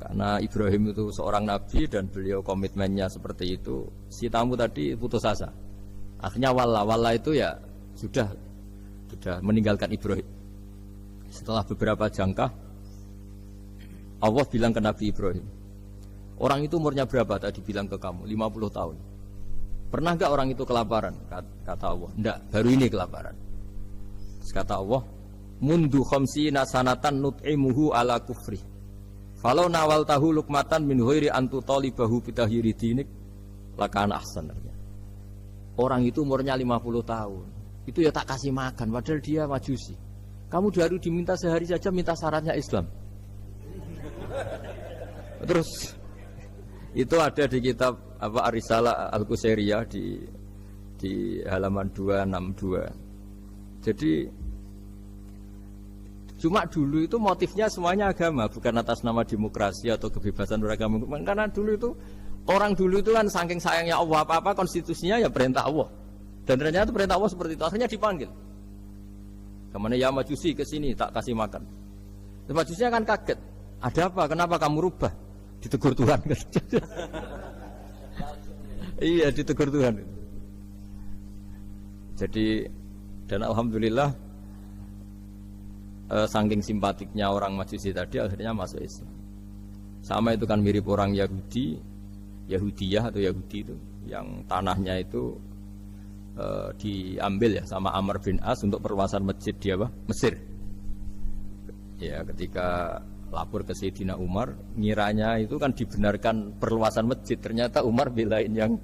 Karena Ibrahim itu seorang nabi dan beliau komitmennya seperti itu, si tamu tadi putus asa. Akhirnya walla itu ya sudah meninggalkan Ibrahim. Setelah beberapa jangkah Allah bilang ke Nabi Ibrahim, orang itu umurnya berapa tadi bilang ke kamu? 50 tahun. Pernah enggak orang itu kelaparan? Kata Allah, enggak, baru ini kelaparan. Terus kata Allah, mundu khamsina sanatan nut'imuhu ala kufri Falau nawal tahu lukmatan min ghairi antu talibahu bitahiri dinik lakana ahsan. Orang itu umurnya 50 tahun. Itu ya tak kasih makan padahal dia majusi. Kamu baru diminta sehari saja minta syaratnya Islam. Terus itu ada di kitab apa Ar-Risalah Al-Qusairiyah di halaman 262. Jadi cuma dulu itu motifnya semuanya agama, bukan atas nama demokrasi atau kebebasan beragama. Karena dulu itu orang dulu itu kan saking sayangnya Allah, apa-apa konstitusinya ya perintah Allah. Dan ternyata perintah Allah seperti itu, akhirnya dipanggil. Kemana ya majusi ke sini tak kasih makan. Majusinya kan kaget. Ada apa? Kenapa kamu rubah? Ditegur Tuhan. Iya, ditegur Tuhan. Jadi dan alhamdulillah saking simpatiknya orang majusi tadi akhirnya masuk Islam. Sama itu kan mirip orang Yahudiyah atau Yahudi itu yang tanahnya itu diambil ya sama Amr bin As untuk perluasan masjid di Mesir. Ya ketika lapor ke Sayyidina Umar, ngiranya itu kan dibenarkan perluasan masjid, ternyata Umar belain yang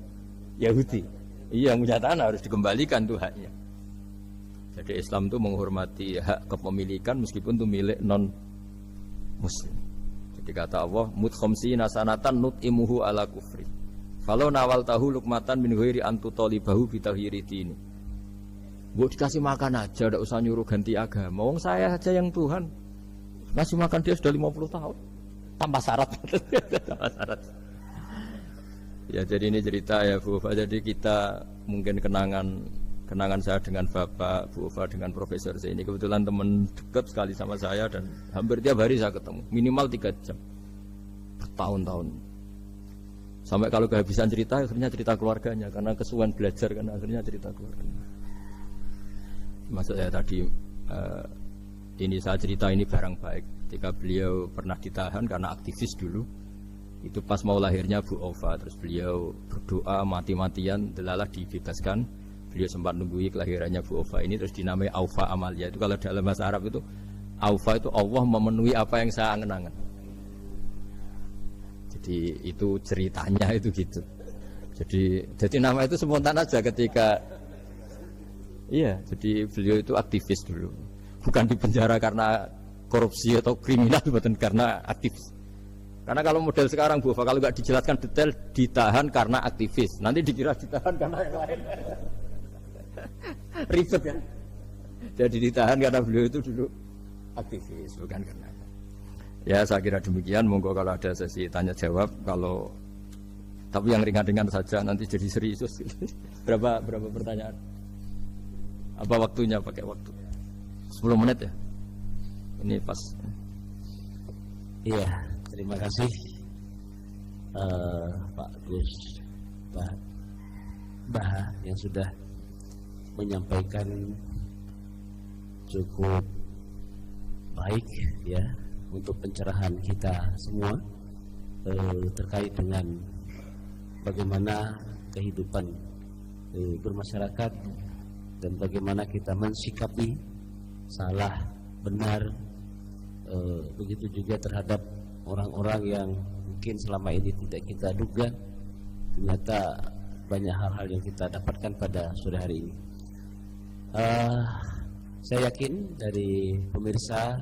Yahudi. Iya, yang punya tanah harus dikembalikan tuh haknya. Jadi Islam itu menghormati hak kepemilikan meskipun itu milik non muslim. Jadi kata Allah, mut khamsina sanatan nut'imuhu ala kufri. Kalau nawal tahu lukmatan min ghairi antu talibahu bitahiri dini. Mbok dikasih makan aja, enggak usah nyuruh ganti agama. Wong saya saja yang Tuhan. Ngasih makan dia sudah 50 tahun. Tanpa syarat. Tanpa syarat. Ya jadi ini cerita ya Bu Ufa. Jadi kita mungkin kenangan saya dengan Bapak, Bu Ufa dengan Profesor saya ini kebetulan teman dekat sekali sama saya dan hampir tiap hari saya ketemu, minimal 3 jam bertahun-tahun. Sampai kalau kehabisan cerita, akhirnya cerita keluarganya karena kesuwen belajar kan akhirnya cerita keluarganya. Maksud saya tadi ini saya cerita ini barang baik. Ketika beliau pernah ditahan karena aktivis dulu, itu pas mau lahirnya Bu Ova, terus beliau berdoa mati-matian, delalah dibebaskan. Beliau sempat nunggui kelahirannya Bu Ova ini, terus dinamai Aufa Amalia. Itu kalau dalam bahasa Arab itu Aufa itu Allah memenuhi apa yang saya angen-angen. Jadi itu ceritanya itu gitu. Jadi nama itu spontan aja ketika iya, jadi beliau itu aktivis dulu. Bukan di penjara karena korupsi atau kriminal, bukan karena aktivis. Karena kalau model sekarang Bu Ova, kalau nggak dijelaskan detail, ditahan karena aktivis. Nanti dikira ditahan karena yang lain. Ribet kan? Jadi ditahan karena beliau itu dulu aktivis, bukan karena. Ya saya kira demikian. Monggo kalau ada sesi tanya jawab, kalau tapi yang ringan-ringan saja nanti jadi serius. Berapa pertanyaan? Apa waktunya? Pakai waktu 10 menit ya. Ini pas. Iya, terima kasih Pak Gus Baha yang sudah menyampaikan cukup baik ya untuk pencerahan kita semua terkait dengan bagaimana kehidupan bermasyarakat dan bagaimana kita mensikapi salah benar, begitu juga terhadap orang-orang yang mungkin selama ini tidak kita duga. Ternyata banyak hal-hal yang kita dapatkan pada sore hari ini. Saya yakin dari pemirsa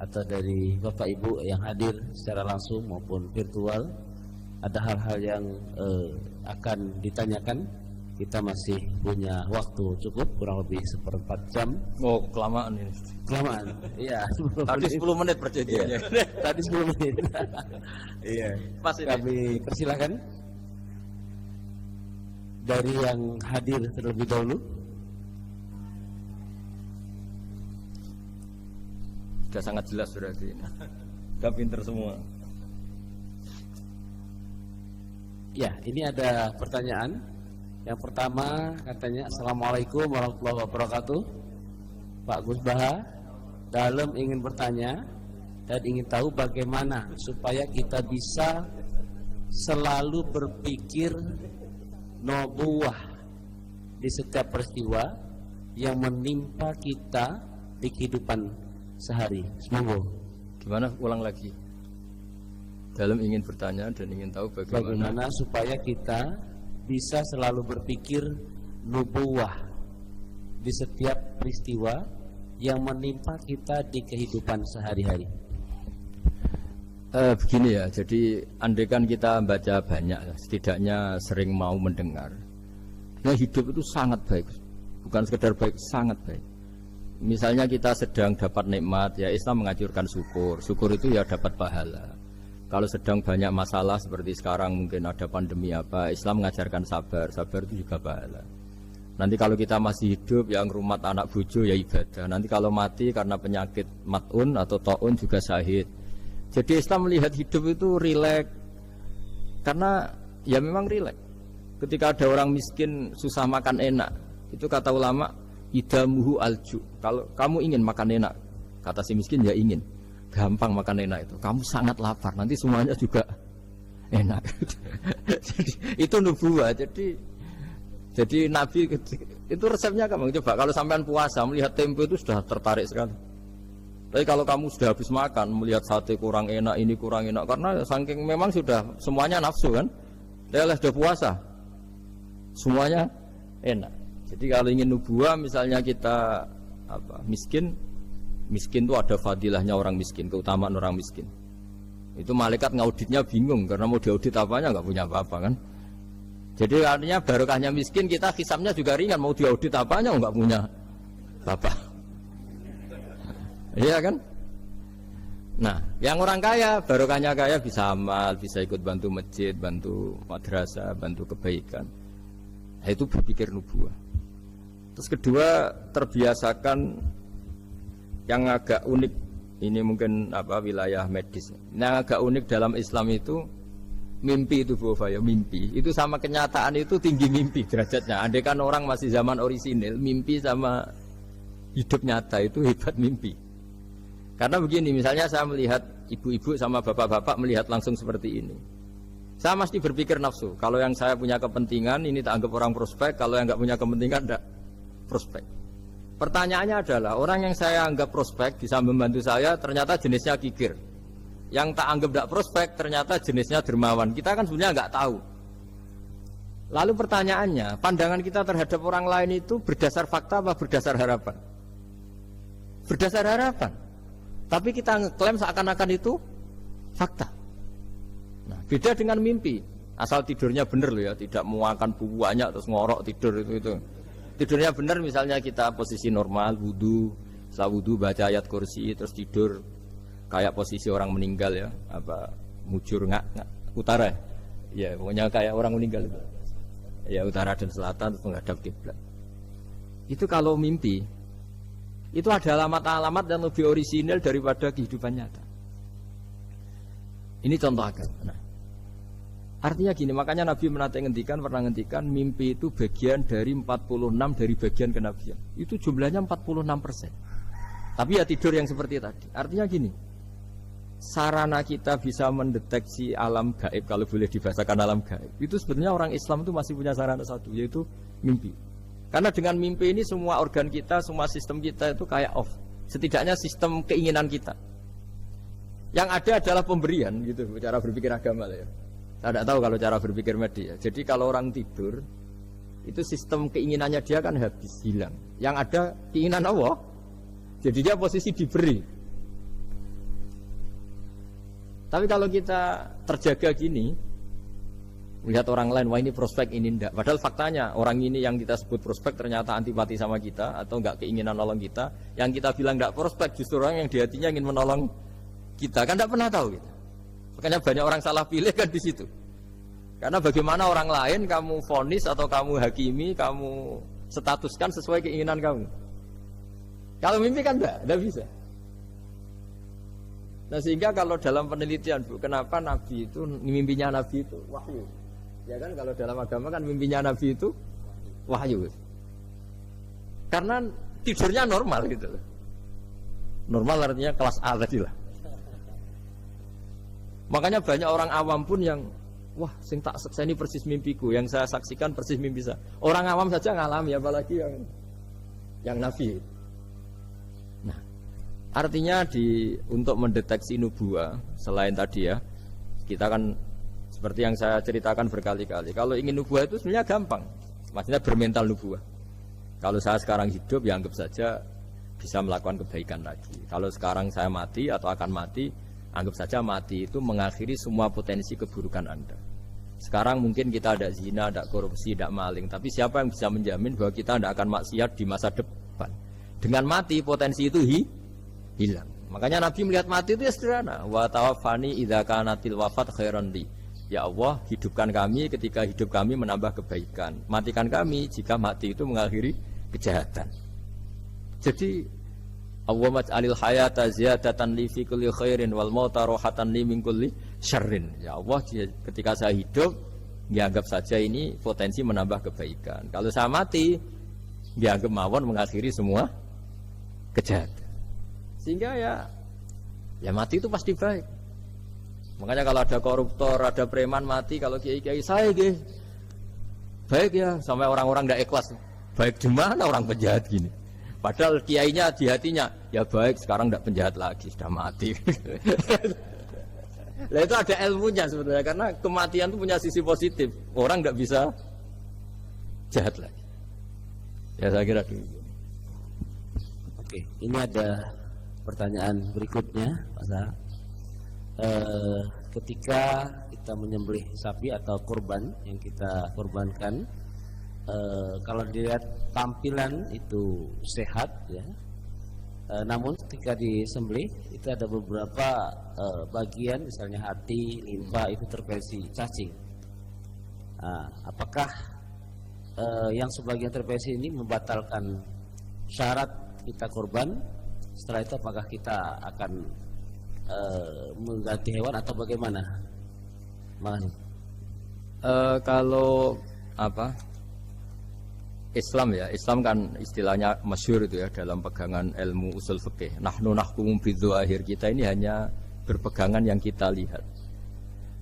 atau dari Bapak Ibu yang hadir secara langsung maupun virtual, ada hal-hal yang akan ditanyakan. Kita masih punya waktu cukup, kurang lebih 1/4 jam. Oh, kelamaan ini. Kelamaan, iya. Tadi 10 menit perjanjiannya. Iya. Tadi 10 menit. Iya. Pas ini. Kami persilakan dari yang hadir terlebih dahulu. Sudah sangat jelas berarti. Sudah pinter semua. Ya, ini ada pertanyaan. Yang pertama katanya, Assalamualaikum warahmatullahi wabarakatuh. Pak Gus Baha, dalam ingin bertanya dan ingin tahu bagaimana supaya kita bisa selalu berpikir nubuwah di setiap peristiwa yang menimpa kita di kehidupan sehari. Semoga. Gimana? Ulang lagi. dalam ingin bertanya dan ingin tahu bagaimana supaya kita bisa selalu berpikir nubuwah di setiap peristiwa yang menimpa kita di kehidupan sehari-hari. Begini ya, jadi andaikan kita baca banyak, setidaknya sering mau mendengar. Nah, hidup itu sangat baik, bukan sekedar baik, sangat baik. Misalnya kita sedang dapat nikmat, ya Islam menganjurkan syukur. Syukur itu ya dapat pahala. Kalau sedang banyak masalah seperti sekarang mungkin ada pandemi apa, Islam mengajarkan sabar. Sabar itu juga pahala. Nanti kalau kita masih hidup, yang rumat anak bojo ya ibadah. Nanti kalau mati karena penyakit mat'un atau ta'un juga syahid. Jadi Islam melihat hidup itu rileks, karena ya memang rileks. Ketika ada orang miskin susah makan enak, itu kata ulama idamuhu alju. Kalau kamu ingin makan enak, kata si miskin ya ingin, gampang makan enak itu. Kamu sangat lapar, nanti semuanya juga enak. Jadi itu nubuwah. Jadi Nabi itu resepnya kamu coba. Kalau sampean puasa melihat tempo itu sudah tertarik sekali. Tapi kalau kamu sudah habis makan, melihat sate kurang enak, ini kurang enak, karena saking memang sudah semuanya nafsu kan, dia sudah puasa, semuanya enak. Jadi kalau ingin nubuah, misalnya kita miskin itu ada fadilahnya orang miskin, keutamaan orang miskin. Itu malaikat ngauditnya bingung, karena mau diaudit apanya nggak punya apa-apa kan. Jadi artinya barokahnya miskin, kita hisabnya juga ringan, mau diaudit apanya nggak punya apa. Iya kan? Nah, yang orang kaya, barokahnya kaya bisa amal, bisa ikut bantu masjid, bantu madrasah, bantu kebaikan. Nah, itu berpikir nubuah. Terus kedua, terbiasakan yang agak unik. Ini mungkin wilayah medis. Yang agak unik dalam Islam itu mimpi itu Bu Faya, mimpi. Itu sama kenyataan itu tinggi mimpi derajatnya. Andai kan orang masih zaman orisinil, mimpi sama hidup nyata itu hebat mimpi. Karena begini, misalnya saya melihat ibu-ibu sama bapak-bapak melihat langsung seperti ini. Saya mesti berpikir nafsu. Kalau yang saya punya kepentingan, ini tak anggap orang prospek. Kalau yang nggak punya kepentingan, tidak prospek. Pertanyaannya adalah, orang yang saya anggap prospek bisa membantu saya, ternyata jenisnya kikir. Yang tak anggap tidak prospek, ternyata jenisnya dermawan. Kita kan sebenarnya nggak tahu. Lalu pertanyaannya, pandangan kita terhadap orang lain itu berdasar fakta apa berdasar harapan? Berdasar harapan. Tapi kita ngeklaim seakan-akan itu fakta. Nah, beda dengan mimpi. Asal tidurnya benar loh ya, tidak muakan buku banyak terus ngorok tidur itu. Tidurnya benar, misalnya kita posisi normal, wudu, setelah wudu baca ayat kursi terus tidur kayak posisi orang meninggal ya, mujur nggak utara. Ya, pokoknya kayak orang meninggal itu. Ya, utara dan selatan terus menghadap kiblat. Itu kalau mimpi. Itu ada alamat-alamat yang lebih orisinal daripada kehidupan nyata. Ini contoh agama. Nah, artinya gini, makanya Nabi pernah ngendikan mimpi itu bagian dari 46 dari bagian kenabian. Itu jumlahnya 46%. Tapi ya tidur yang seperti tadi. Artinya gini, sarana kita bisa mendeteksi alam gaib, kalau boleh dibahasakan alam gaib, itu sebenarnya orang Islam itu masih punya sarana satu, yaitu mimpi. Karena dengan mimpi ini semua organ kita, semua sistem kita itu kayak off. Setidaknya sistem keinginan kita. Yang ada adalah pemberian gitu, cara berpikir agama lah ya. Saya tidak tahu kalau cara berpikir media. Jadi kalau orang tidur, itu sistem keinginannya dia kan habis, hilang. Yang ada keinginan Allah. Jadi dia posisi diberi. Tapi kalau kita terjaga gini, melihat orang lain, wah ini prospek, ini enggak. Padahal faktanya orang ini yang kita sebut prospek ternyata antipati sama kita atau enggak keinginan nolong kita. Yang kita bilang enggak prospek justru orang yang di hatinya ingin menolong kita. Kan enggak pernah tahu kita. Makanya banyak orang salah pilih kan di situ. Karena bagaimana orang lain kamu vonis atau kamu hakimi, kamu statuskan sesuai keinginan kamu. Kalau mimpi kan enggak bisa. Nah sehingga kalau dalam penelitian Bu, kenapa Nabi itu, mimpinya Nabi itu wahyu. Ya kan kalau dalam agama kan mimpinya Nabi itu wahyu. Karena tidurnya normal gitu loh. Normal artinya kelas A tadi lah. Makanya banyak orang awam pun yang wah sing tak sakseni persis mimpiku, yang saya saksikan persis mimpi saya. Orang awam saja ngalami, apalagi yang Nabi. Nah, artinya untuk mendeteksi nubuah selain tadi ya, kita kan seperti yang saya ceritakan berkali-kali. Kalau ingin nubuah itu sebenarnya gampang. Maksudnya bermental nubuah. Kalau saya sekarang hidup, ya anggap saja bisa melakukan kebaikan lagi. Kalau sekarang saya mati atau akan mati, anggap saja mati itu mengakhiri semua potensi keburukan Anda. Sekarang mungkin kita ada zina, ada korupsi, ada maling. Tapi siapa yang bisa menjamin bahwa kita tidak akan maksiat di masa depan? Dengan mati, potensi itu hilang. Makanya Nabi melihat mati itu ya sederhana. Wa tawaffani idza kanatil wafat khairan li. Ya Allah, hidupkan kami ketika hidup kami menambah kebaikan. Matikan kami jika mati itu mengakhiri kejahatan. Jadi Allah maj'alil hayata ziyadatan li fi kulli khairin wal mauta rohatan li min kulli syarrin. Ya Allah, ketika saya hidup, dianggap saja ini potensi menambah kebaikan. Kalau saya mati, dianggap mawon mengakhiri semua kejahatan. Sehingga ya mati itu pasti baik. Makanya kalau ada koruptor, ada preman mati, kalau kiai-kiai saya baik ya, sampai orang-orang tidak ikhlas. Baik di mana orang penjahat gini? Padahal kiainya di hatinya, ya baik sekarang tidak penjahat lagi, sudah mati. Nah itu ada ilmunya sebenarnya, karena kematian itu punya sisi positif. Orang tidak bisa jahat lagi. Ya saya kira dulu. Oke, ini ada pertanyaan berikutnya, Pak Sa. Ketika kita menyembelih sapi atau kurban yang kita kurbankan, kalau dilihat tampilan itu sehat ya, namun ketika disembelih itu ada beberapa bagian, misalnya hati, limpa itu terpesi cacing. Apakah yang sebagian terpesi ini membatalkan syarat kita kurban? Setelah itu apakah kita akan mengganti hewan atau bagaimana? Kalau Islam ya, Islam kan istilahnya masyhur itu ya dalam pegangan ilmu usul fikih. Nahnu nahkumu bidzahir, kita ini hanya berpegangan yang kita lihat.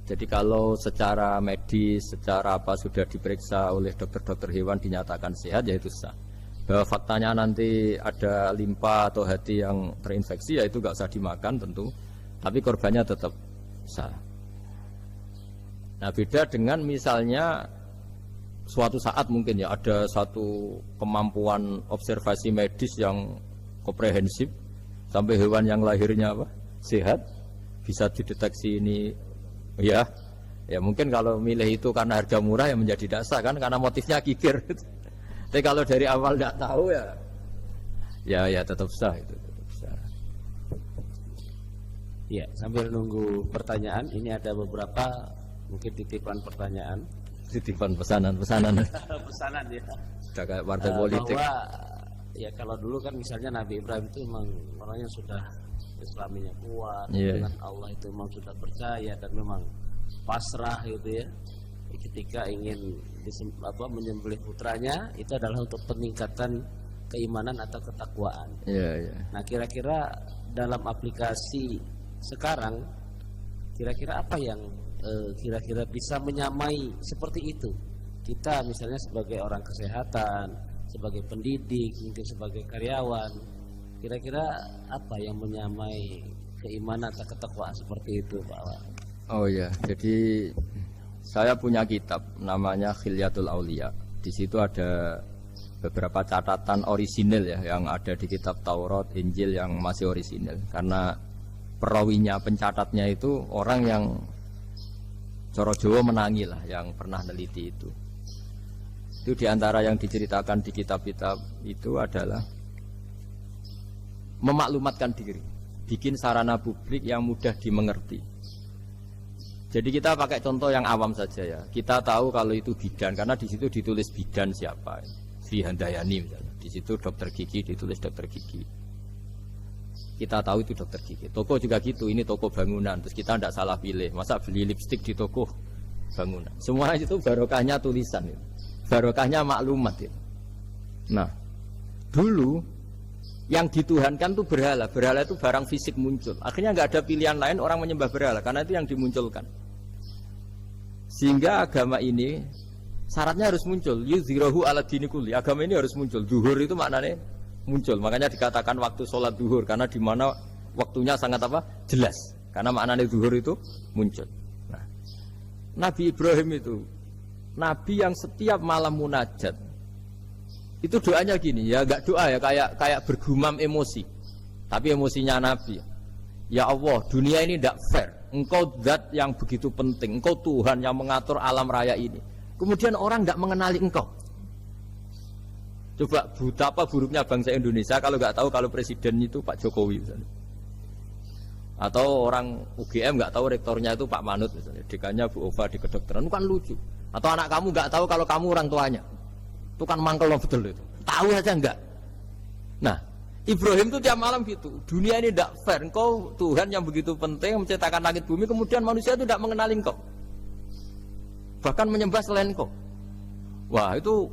Jadi kalau secara medis, secara apa sudah diperiksa oleh dokter-dokter hewan dinyatakan sehat, ya itu sah. Bahwa faktanya nanti ada limpa atau hati yang terinfeksi, ya itu nggak usah dimakan tentu. Tapi korbannya tetap sah. Nah beda dengan misalnya suatu saat mungkin ya ada satu kemampuan observasi medis yang komprehensif sampai hewan yang lahirnya sehat bisa dideteksi ini ya mungkin kalau milih itu karena harga murah ya menjadi dasar kan, karena motifnya kikir. Tapi kalau dari awal tidak tahu ya tetap sah itu. Ya, sambil nunggu pertanyaan, ini ada beberapa mungkin titipan pertanyaan. Titipan pesanan. Pesanan ya. Sudah kayak partai politik. Bahwa ya kalau dulu kan misalnya Nabi Ibrahim itu memang orangnya sudah Islaminya kuat, dengan Allah itu memang sudah percaya dan memang pasrah gitu ya. Ketika ingin menyembelih putranya itu adalah untuk peningkatan keimanan atau ketakwaan. Nah, kira-kira dalam aplikasi sekarang kira-kira apa yang kira-kira bisa menyamai seperti itu? Kita misalnya sebagai orang kesehatan, sebagai pendidik, mungkin sebagai karyawan, kira-kira apa yang menyamai keimanan atau ketakwaan seperti itu, Pak? Oh ya, jadi saya punya kitab namanya Khilyatul Auliya. Di situ ada beberapa catatan orisinil ya yang ada di kitab Taurat, Injil yang masih orisinil, karena perawinya, pencatatnya itu orang yang Coro Jawa menangi lah, yang pernah neliti itu. Itu diantara yang diceritakan di kitab-kitab itu adalah memaklumatkan diri, bikin sarana publik yang mudah dimengerti. Jadi kita pakai contoh yang awam saja ya. Kita tahu kalau itu bidan karena di situ ditulis bidan siapa, Sri Handayani misalnya. Di situ dokter gigi ditulis dokter gigi. Kita tahu itu dokter gigi. Toko juga gitu, ini toko bangunan. Terus kita tidak salah pilih. Masa beli lipstik di toko bangunan? Semua itu barokahnya tulisan, itu. Barokahnya maklumat. Itu. Nah, dulu yang dituhankan itu berhala. Berhala itu barang fisik muncul. Akhirnya nggak ada pilihan lain orang menyembah berhala karena itu yang dimunculkan. Sehingga agama ini syaratnya harus muncul. Yuzhirahu ala dini kulli. Agama ini harus muncul. Zuhur itu maknanya muncul, makanya dikatakan waktu sholat duhur karena di mana waktunya sangat jelas, karena maknanya duhur itu muncul. Nah, Nabi Ibrahim itu nabi yang setiap malam munajat. Itu doanya gini, ya enggak doa ya, kayak bergumam emosi. Tapi emosinya Nabi. Ya Allah, dunia ini tidak fair. Engkau zat yang begitu penting. Engkau Tuhan yang mengatur alam raya ini. Kemudian orang tidak mengenali engkau. Coba betapa buruknya bangsa Indonesia kalau nggak tahu kalau presiden itu Pak Jokowi misalnya. Atau orang UGM nggak tahu rektornya itu Pak Manut misalnya. Dekannya Bu Ova di kedokteran. Itu kan lucu. Atau anak kamu nggak tahu kalau kamu orang tuanya. Itu kan mangkel betul itu. Tahu aja enggak. Nah, Ibrahim itu tiap malam gitu. Dunia ini tidak fair. Engkau Tuhan yang begitu penting menciptakan langit bumi, kemudian manusia itu tidak mengenali engkau. Bahkan menyembah selain engkau. Wah, itu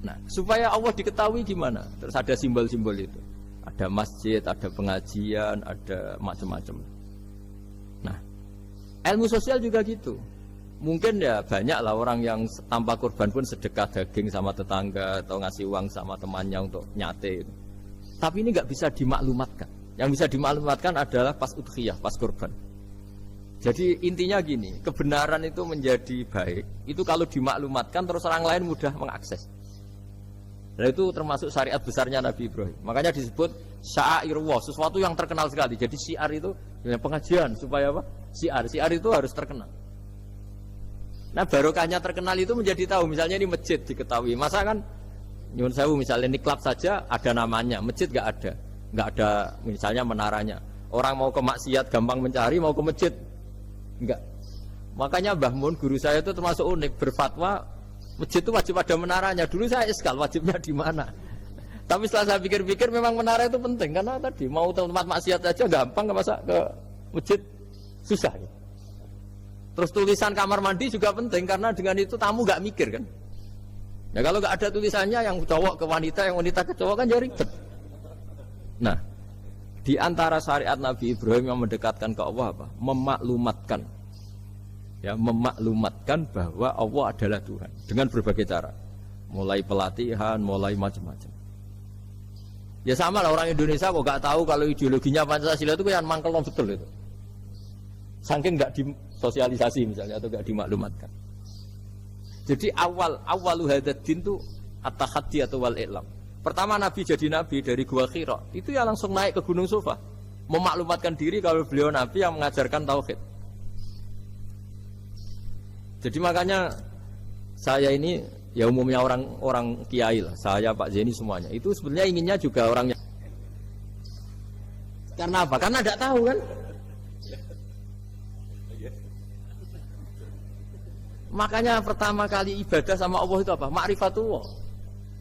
nah, supaya Allah diketahui gimana? Terus ada simbol-simbol itu. Ada masjid, ada pengajian, ada macam-macam. Nah, ilmu sosial juga gitu. Mungkin ya banyak lah orang yang tanpa kurban pun sedekah daging sama tetangga atau ngasih uang sama temannya untuk nyate itu. Tapi ini nggak bisa dimaklumatkan. Yang bisa dimaklumatkan adalah pas udhiyah, pas kurban. Jadi intinya gini, kebenaran itu menjadi baik. Itu kalau dimaklumatkan terus orang lain mudah mengakses. Dan itu termasuk syariat besarnya Nabi Ibrahim. Makanya disebut sya'irullah, sesuatu yang terkenal sekali. Jadi syiar itu pengajian supaya apa? Syiar itu harus terkenal. Nah barokahnya terkenal itu menjadi tahu. Misalnya ini masjid diketahui. Masa kan nyuwun sewu misalnya ini klub saja ada namanya, masjid nggak ada misalnya menaranya. Orang mau ke maksiat gampang mencari, mau ke masjid enggak. Makanya Mbah Mun guru saya itu termasuk unik, berfatwa masjid itu wajib ada menaranya. Dulu saya iskal wajibnya di mana. Tapi setelah saya pikir-pikir memang menara itu penting karena tadi mau tempat maksiat aja gampang, masa ke masjid susah. Ya. Terus tulisan kamar mandi juga penting karena dengan itu tamu nggak mikir kan. Ya kalau nggak ada tulisannya yang cowok ke wanita, yang wanita ke cowok kan jadi ribet. Nah, di antara syariat Nabi Ibrahim yang mendekatkan ke Allah apa? Memaklumatkan. Ya, memaklumatkan bahwa Allah adalah Tuhan dengan berbagai cara. Mulai pelatihan, mulai macam-macam. Ya sama lah orang Indonesia kok nggak tahu kalau ideologinya Pancasila itu kan mangkel betul itu. Saking nggak disosialisasi misalnya atau nggak dimaklumatkan. Jadi awalu hadzal-din itu at-tahaddi atau wal i'lam. Pertama Nabi jadi Nabi dari Gua Hira, itu ya langsung naik ke Gunung Sofa, memaklumatkan diri kalau beliau Nabi yang mengajarkan tauhid. Jadi makanya saya ini ya umumnya orang kiai lah, saya Pak Zeni semuanya itu sebenarnya inginnya juga orangnya. Karena apa? Karena tidak tahu kan. Makanya pertama kali ibadah sama Allah itu apa? Ma'rifatullah.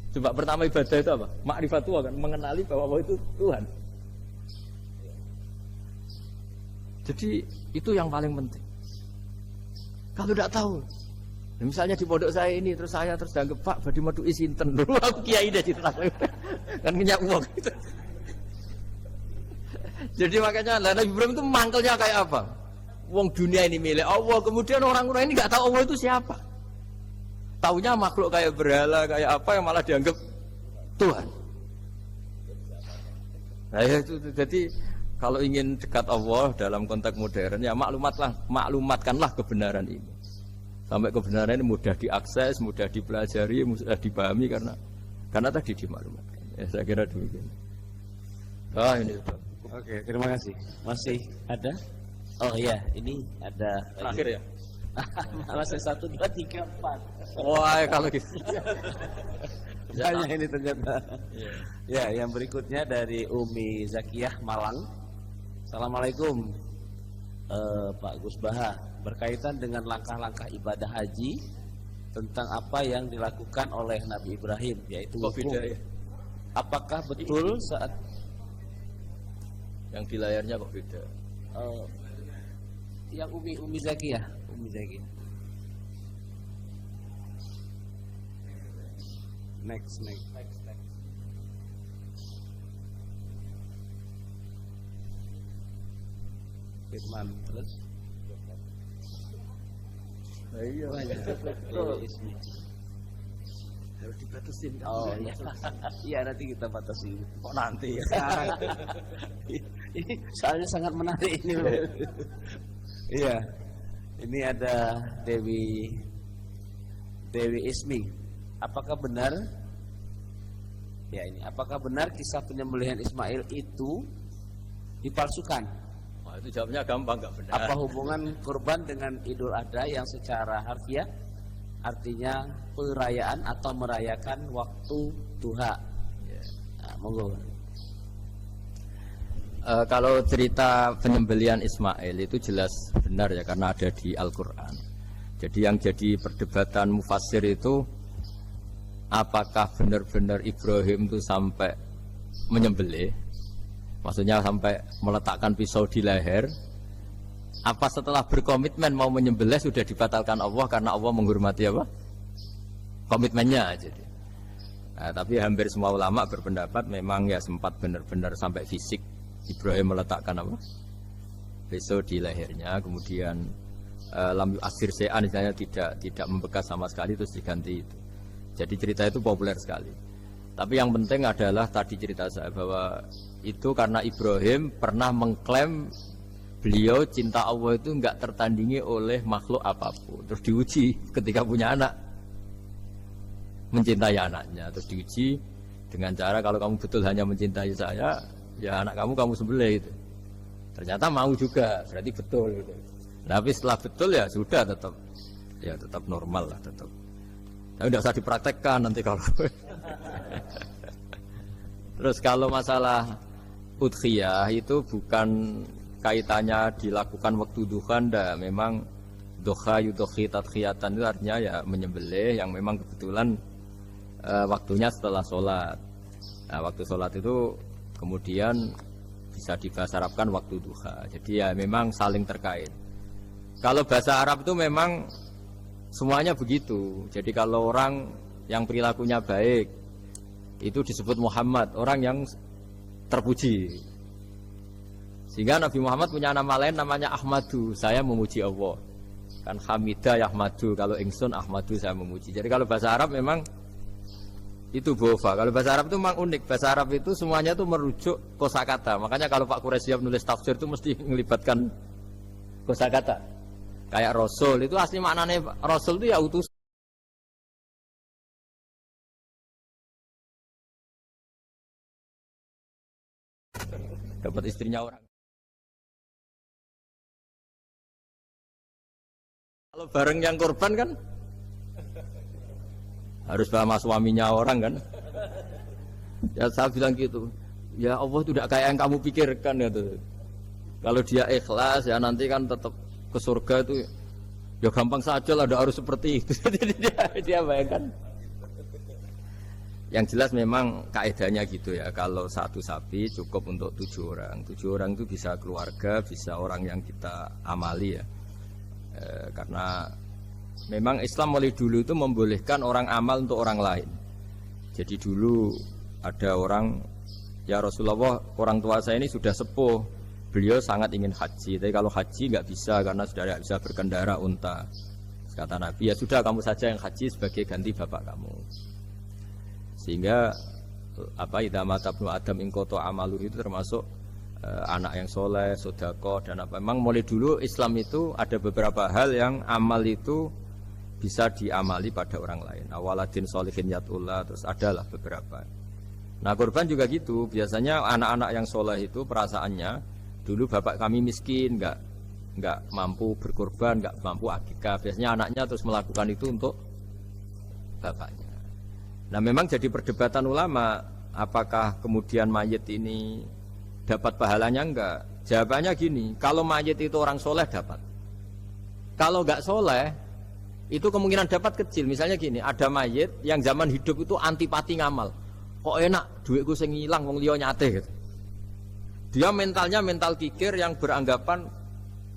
Coba pertama ibadah itu apa? Ma'rifatullah kan, mengenali bahwa Allah itu Tuhan. Jadi itu yang paling penting. Kalau tidak tahu, misalnya di pondok saya ini terus dianggap Pak badi madu isinten dulu aku kiai deh cerita kan minyak uang gitu. Jadi makanya Nabi Ibrahim itu mangkelnya kayak apa? Wong dunia ini milik Allah, kemudian orang-orang ini nggak tahu Allah itu siapa. Taunya makhluk kayak berhala, kayak apa yang malah dianggap Tuhan. Nah ya itu jadi kalau ingin dekat Allah dalam konteks modern ya maklumatkanlah kebenaran ini. Sampai kebenaran ini mudah diakses, mudah dipelajari, mudah dipahami karena tadi dimaklumatkan. Ya saya kira demikian. Ini sudah. Oke, terima kasih. Masih ada? Oh iya, ini ada terakhir ya. Malah saya 1, 2, 3, 4. Wah, kalau gitu. Banyak ini ternyata. Ya, yang berikutnya dari Umi Zakiyah Malang. Assalamualaikum Pak Gus Baha. Berkaitan dengan langkah-langkah ibadah haji tentang apa yang dilakukan oleh Nabi Ibrahim, yaitu wukuf. Ya? Apakah betul saat yang di layarnya kok beda? Yang Umi Zakiyah. Next. Firman terus. Iya. Harus dibatasin. Oh iya. Iya nanti kita batasi. Kok nanti ya? Ini soalnya sangat menarik ini. Iya. Ini ada Dewi Ismi. Apakah benar? Ya ini, apakah benar kisah penyembelihan Ismail itu dipalsukan? Wah, itu jawabnya gampang, nggak benar. Apa hubungan kurban dengan Idul Adha yang secara harfiah artinya perayaan atau merayakan waktu duha? Ya. Nah, monggo. Kalau cerita penyembelihan Ismail itu jelas benar ya, karena ada di Al-Quran. Jadi yang jadi perdebatan mufassir itu apakah benar-benar Ibrahim itu sampai menyembelih, maksudnya sampai meletakkan pisau di leher, apa setelah berkomitmen mau menyembelih sudah dibatalkan Allah karena Allah menghormati apa? Komitmennya. Jadi tapi hampir semua ulama berpendapat memang ya sempat benar-benar sampai fisik Ibrahim meletakkan apa? Pisau di lehernya, kemudian lam asir se'an misalnya tidak membekas sama sekali, terus diganti itu. Jadi cerita itu populer sekali. Tapi yang penting adalah tadi cerita saya bahwa itu karena Ibrahim pernah mengklaim beliau cinta Allah itu enggak tertandingi oleh makhluk apapun. Terus diuji ketika punya anak, mencintai anaknya. Terus diuji dengan cara kalau kamu betul hanya mencintai saya, ya anak kamu sembelih itu. Ternyata mau juga, berarti betul gitu. Tapi setelah betul ya sudah tetap normal lah tetap. Tapi tidak usah dipraktekkan nanti kalau. Terus kalau masalah udhiyah itu bukan kaitannya dilakukan waktu duha, ndak. Memang duha yudhi tadkhiyatan itu artinya ya menyembelih yang memang kebetulan waktunya setelah sholat. Nah, waktu sholat itu kemudian bisa dibahasa Arabkan waktu duha. Jadi ya memang saling terkait. Kalau bahasa Arab itu memang semuanya begitu. Jadi kalau orang yang perilakunya baik itu disebut Muhammad, orang yang terpuji. Sehingga Nabi Muhammad punya nama lain namanya Ahmadu, saya memuji Allah. Kan Hamidah Yahmadu, kalau ingsun Ahmadu saya memuji. Jadi kalau bahasa Arab memang itu bofa. Kalau bahasa Arab itu memang unik. Bahasa Arab itu semuanya itu merujuk kosakata. Makanya kalau Pak Quraisyah menulis tafsir itu mesti melibatkan kosakata. Kayak Rasul itu asli maknanya Rasul itu ya utus. Dapat istrinya orang. Kalau bareng yang korban kan harus sama suaminya orang kan. Ya saya bilang gitu. Ya Allah itu tidak kayak yang kamu pikirkan gitu. Kalau dia ikhlas ya nanti kan tetap ke surga itu ya gampang saja lah, harus seperti itu. dia bayangkan. Yang jelas memang kaedahnya gitu ya. Kalau satu sapi cukup untuk 7 orang. 7 orang itu bisa keluarga, bisa orang yang kita amali ya. Karena memang Islam mulai dulu itu membolehkan orang amal untuk orang lain. Jadi dulu ada orang, ya Rasulullah, orang tua saya ini sudah sepuh. Beliau sangat ingin haji, tapi kalau haji nggak bisa karena sudah tidak bisa berkendara unta. Kata Nabi, ya sudah kamu saja yang haji sebagai ganti bapak kamu. Sehingga idza mata ibnu Adam ingkoto amalu itu termasuk anak yang soleh, sodako dan apa. Memang mulai dulu Islam itu ada beberapa hal yang amal itu bisa diamali pada orang lain. Awaladin solihin yatullah, terus adalah beberapa. Nah korban juga gitu. Biasanya anak-anak yang soleh itu perasaannya dulu bapak kami miskin, nggak mampu berkorban, nggak mampu akikah. Biasanya anaknya terus melakukan itu untuk bapaknya. Nah memang jadi perdebatan ulama, apakah kemudian mayit ini dapat pahalanya enggak? Jawabannya gini, kalau mayit itu orang soleh dapat. Kalau nggak soleh, itu kemungkinan dapat kecil. Misalnya gini, ada mayit yang zaman hidup itu antipati ngamal. Kok enak, duitku sing ilang wong liya nyate gitu. Dia mentalnya mental kikir yang beranggapan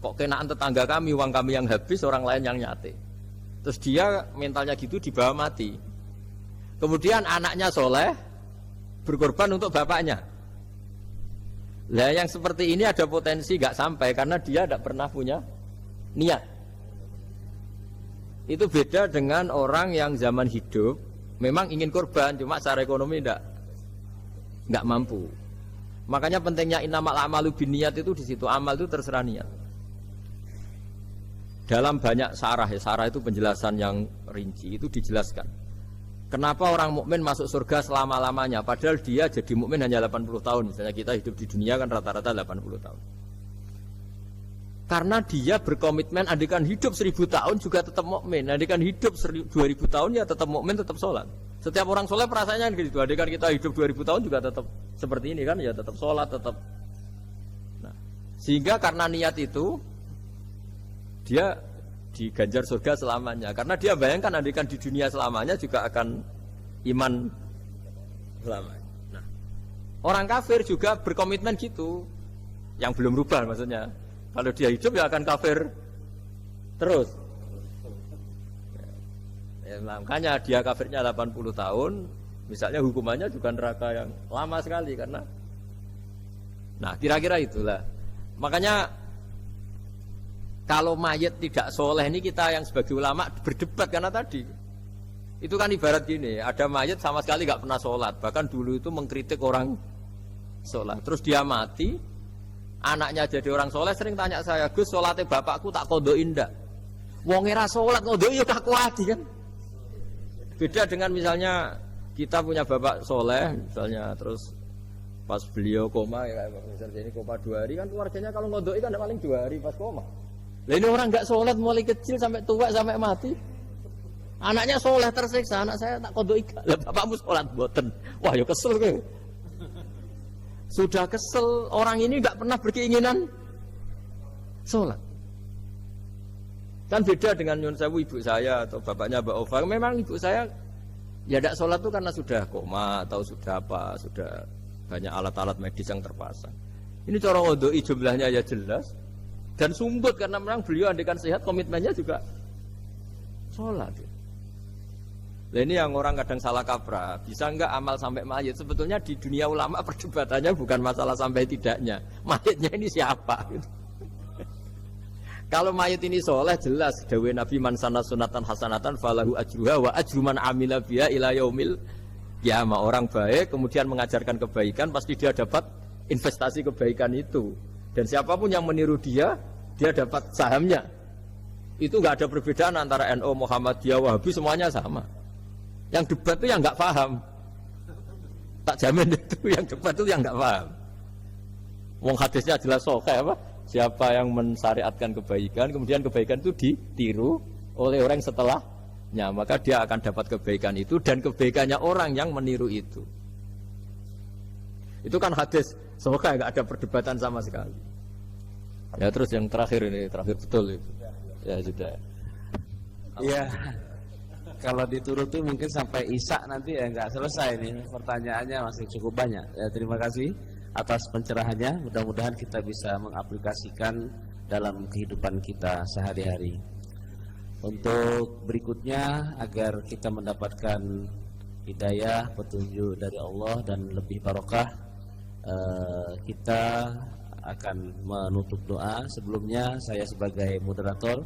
kok kenaan tetangga kami, uang kami yang habis, orang lain yang nyate. Terus dia mentalnya gitu dibawa mati. Kemudian anaknya soleh berkorban untuk bapaknya. Lah yang seperti ini ada potensi gak sampai karena dia tidak pernah punya niat. Itu beda dengan orang yang zaman hidup memang ingin korban, cuma secara ekonomi tidak mampu. Makanya pentingnya innamal a'malu binniyat itu di situ. Amal itu terserah niat. dalam banyak sarah, ya, sarah itu penjelasan yang rinci, itu dijelaskan kenapa orang mukmin masuk surga selama-lamanya padahal dia jadi mukmin hanya 80 tahun. Misalnya kita hidup di dunia kan rata-rata 80 tahun. Karena dia berkomitmen andikan hidup 1000 tahun juga tetap mukmin, andikan hidup 2000 tahun ya tetap mukmin, tetap sholat. Setiap orang soleh perasaannya gitu. Andikan kita hidup 2000 tahun juga tetap seperti ini kan, ya tetap sholat, tetap. Nah, sehingga karena niat itu dia diganjar surga selamanya. Karena dia bayangkan andikan di dunia selamanya juga akan iman selamanya. Nah, orang kafir juga berkomitmen gitu, yang belum rubah maksudnya. Kalau dia hidup ya akan kafir terus. Ya, makanya dia kafirnya 80 tahun, misalnya hukumannya juga neraka yang lama sekali karena. Nah, kira-kira itulah. Makanya kalau mayat tidak soleh ini kita yang sebagai ulama berdebat karena tadi. Itu kan ibarat gini, ada mayat sama sekali nggak pernah sholat, bahkan dulu itu mengkritik orang sholat. Terus dia mati, anaknya jadi orang soleh sering tanya saya, Gus, sholatnya bapakku tak kodoin ndak? Wong era sholat kodoin ya tak kuati kan? Beda dengan misalnya kita punya bapak soleh, misalnya terus pas beliau koma, ya misalnya ini koma 2 hari kan keluarganya kalau ngodoin kan paling 2 hari pas koma. Lah ini orang nggak sholat mulai kecil sampai tua sampai mati. Anaknya soleh tersiksa, anak saya tak kodok ikan. Lah bapakmu sholat boten. Wah ya kesel ke. Sudah kesel, orang ini nggak pernah berkeinginan sholat. Kan beda dengan Nyun Sewu ibu saya atau bapaknya Mbak Ova. Memang ibu saya ya tidak sholat itu karena sudah koma atau sudah apa, sudah banyak alat-alat medis yang terpasang. Ini cara ngodoi jumlahnya ya jelas dan sumbut karena memang beliau andikan sehat komitmennya juga sholat. Nah ini yang orang kadang salah kaprah, bisa enggak amal sampai mayit? Sebetulnya di dunia ulama perdebatannya bukan masalah sampai tidaknya, mayitnya ini siapa? Gitu. Kalau mayit ini soleh jelas, dawe Nabi man sanna sunatan hasanatan falahu ajruha wa ajru man amila biha ila yaumil qiyamah. Orang baik kemudian mengajarkan kebaikan pasti dia dapat investasi kebaikan itu. Dan siapapun yang meniru dia dapat sahamnya. Itu enggak ada perbedaan antara NU, Muhammadiyah, Wahabi, semuanya sama. Yang debat itu yang nggak paham, tak jamin itu yang debat itu yang nggak paham. Wong hadisnya jelas sahih apa? Siapa yang mensyariatkan kebaikan, kemudian kebaikan itu ditiru oleh orang setelahnya, maka dia akan dapat kebaikan itu dan kebaikannya orang yang meniru itu. Itu kan hadis sahih, nggak ada perdebatan sama sekali. Ya terus yang terakhir ini terakhir betul itu. Ya sudah. Iya. Kalau dituruti mungkin sampai Isya nanti ya nggak selesai nih, pertanyaannya masih cukup banyak. Ya, terima kasih atas pencerahannya. Mudah-mudahan kita bisa mengaplikasikan dalam kehidupan kita sehari-hari. Untuk berikutnya agar kita mendapatkan hidayah, petunjuk dari Allah dan lebih barokah, kita akan menutup doa. Sebelumnya saya sebagai moderator,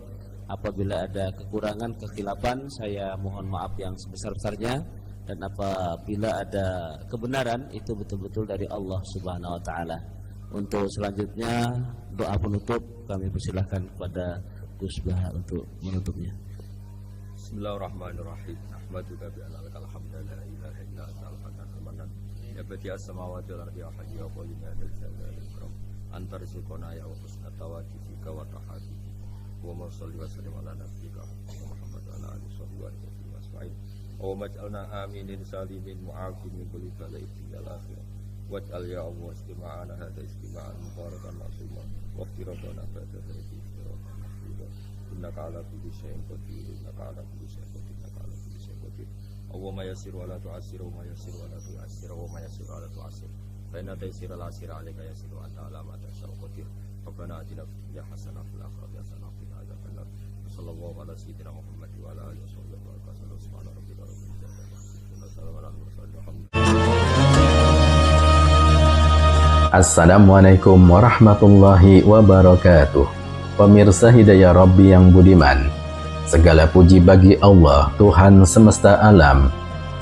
apabila ada kekurangan, kekhilafan, saya mohon maaf yang sebesar-besarnya. Dan apabila ada kebenaran, itu betul-betul dari Allah Subhanahu wa Ta'ala. Untuk selanjutnya doa penutup kami persilahkan kepada Gus Bah untuk menutupnya. Bismillahirrahmanirrahim. Ahmaduka bi anna lakal hamdu la ilaha illa anta al-hanan ya badi'as samawati wal ardi ya hayyu ya qayyum ya dzal jalali wal ikram anta rizquna ya wa husna tawaffika wa tahati wa salli wa sallim ala nabiyyika Muhammad wa ala alihi wa sahbihi ajma'in. Wa maj'alna aminin salimin mu'afin min kulli bala'in fil akhirah. Waj'al ya Allah istima'ana hadha istima'an mubarakan ma'suman wa ighfirana ba'da dzalika. Innaka ala kulli syai'in qadir. Innaka ala kulli syai'in qadir. Innaka ala kulli syai'in qadir. Allahumma yassir wa la tu'assir wa yassir wa la tu'assir wa ma yassir wa la tu'assir. Fa inna taysira al-asir 'alaika yassir wa anta ala ma tasha qadir. Rabbana atina fid dunya hasanah wa fil akhirati hasanah wa qina adzabannar. Sallallahu ala sayyidina Muhammad wa ala alihi wa sahbihi wa sallam. Subhana rabbika rabbil izzati amma yasifun wa salamun ala al-mursalin. Assalamualaikum warahmatullahi wabarakatuh. Pemirsa Hidayah Rabbi yang budiman, segala puji bagi Allah, Tuhan semesta alam.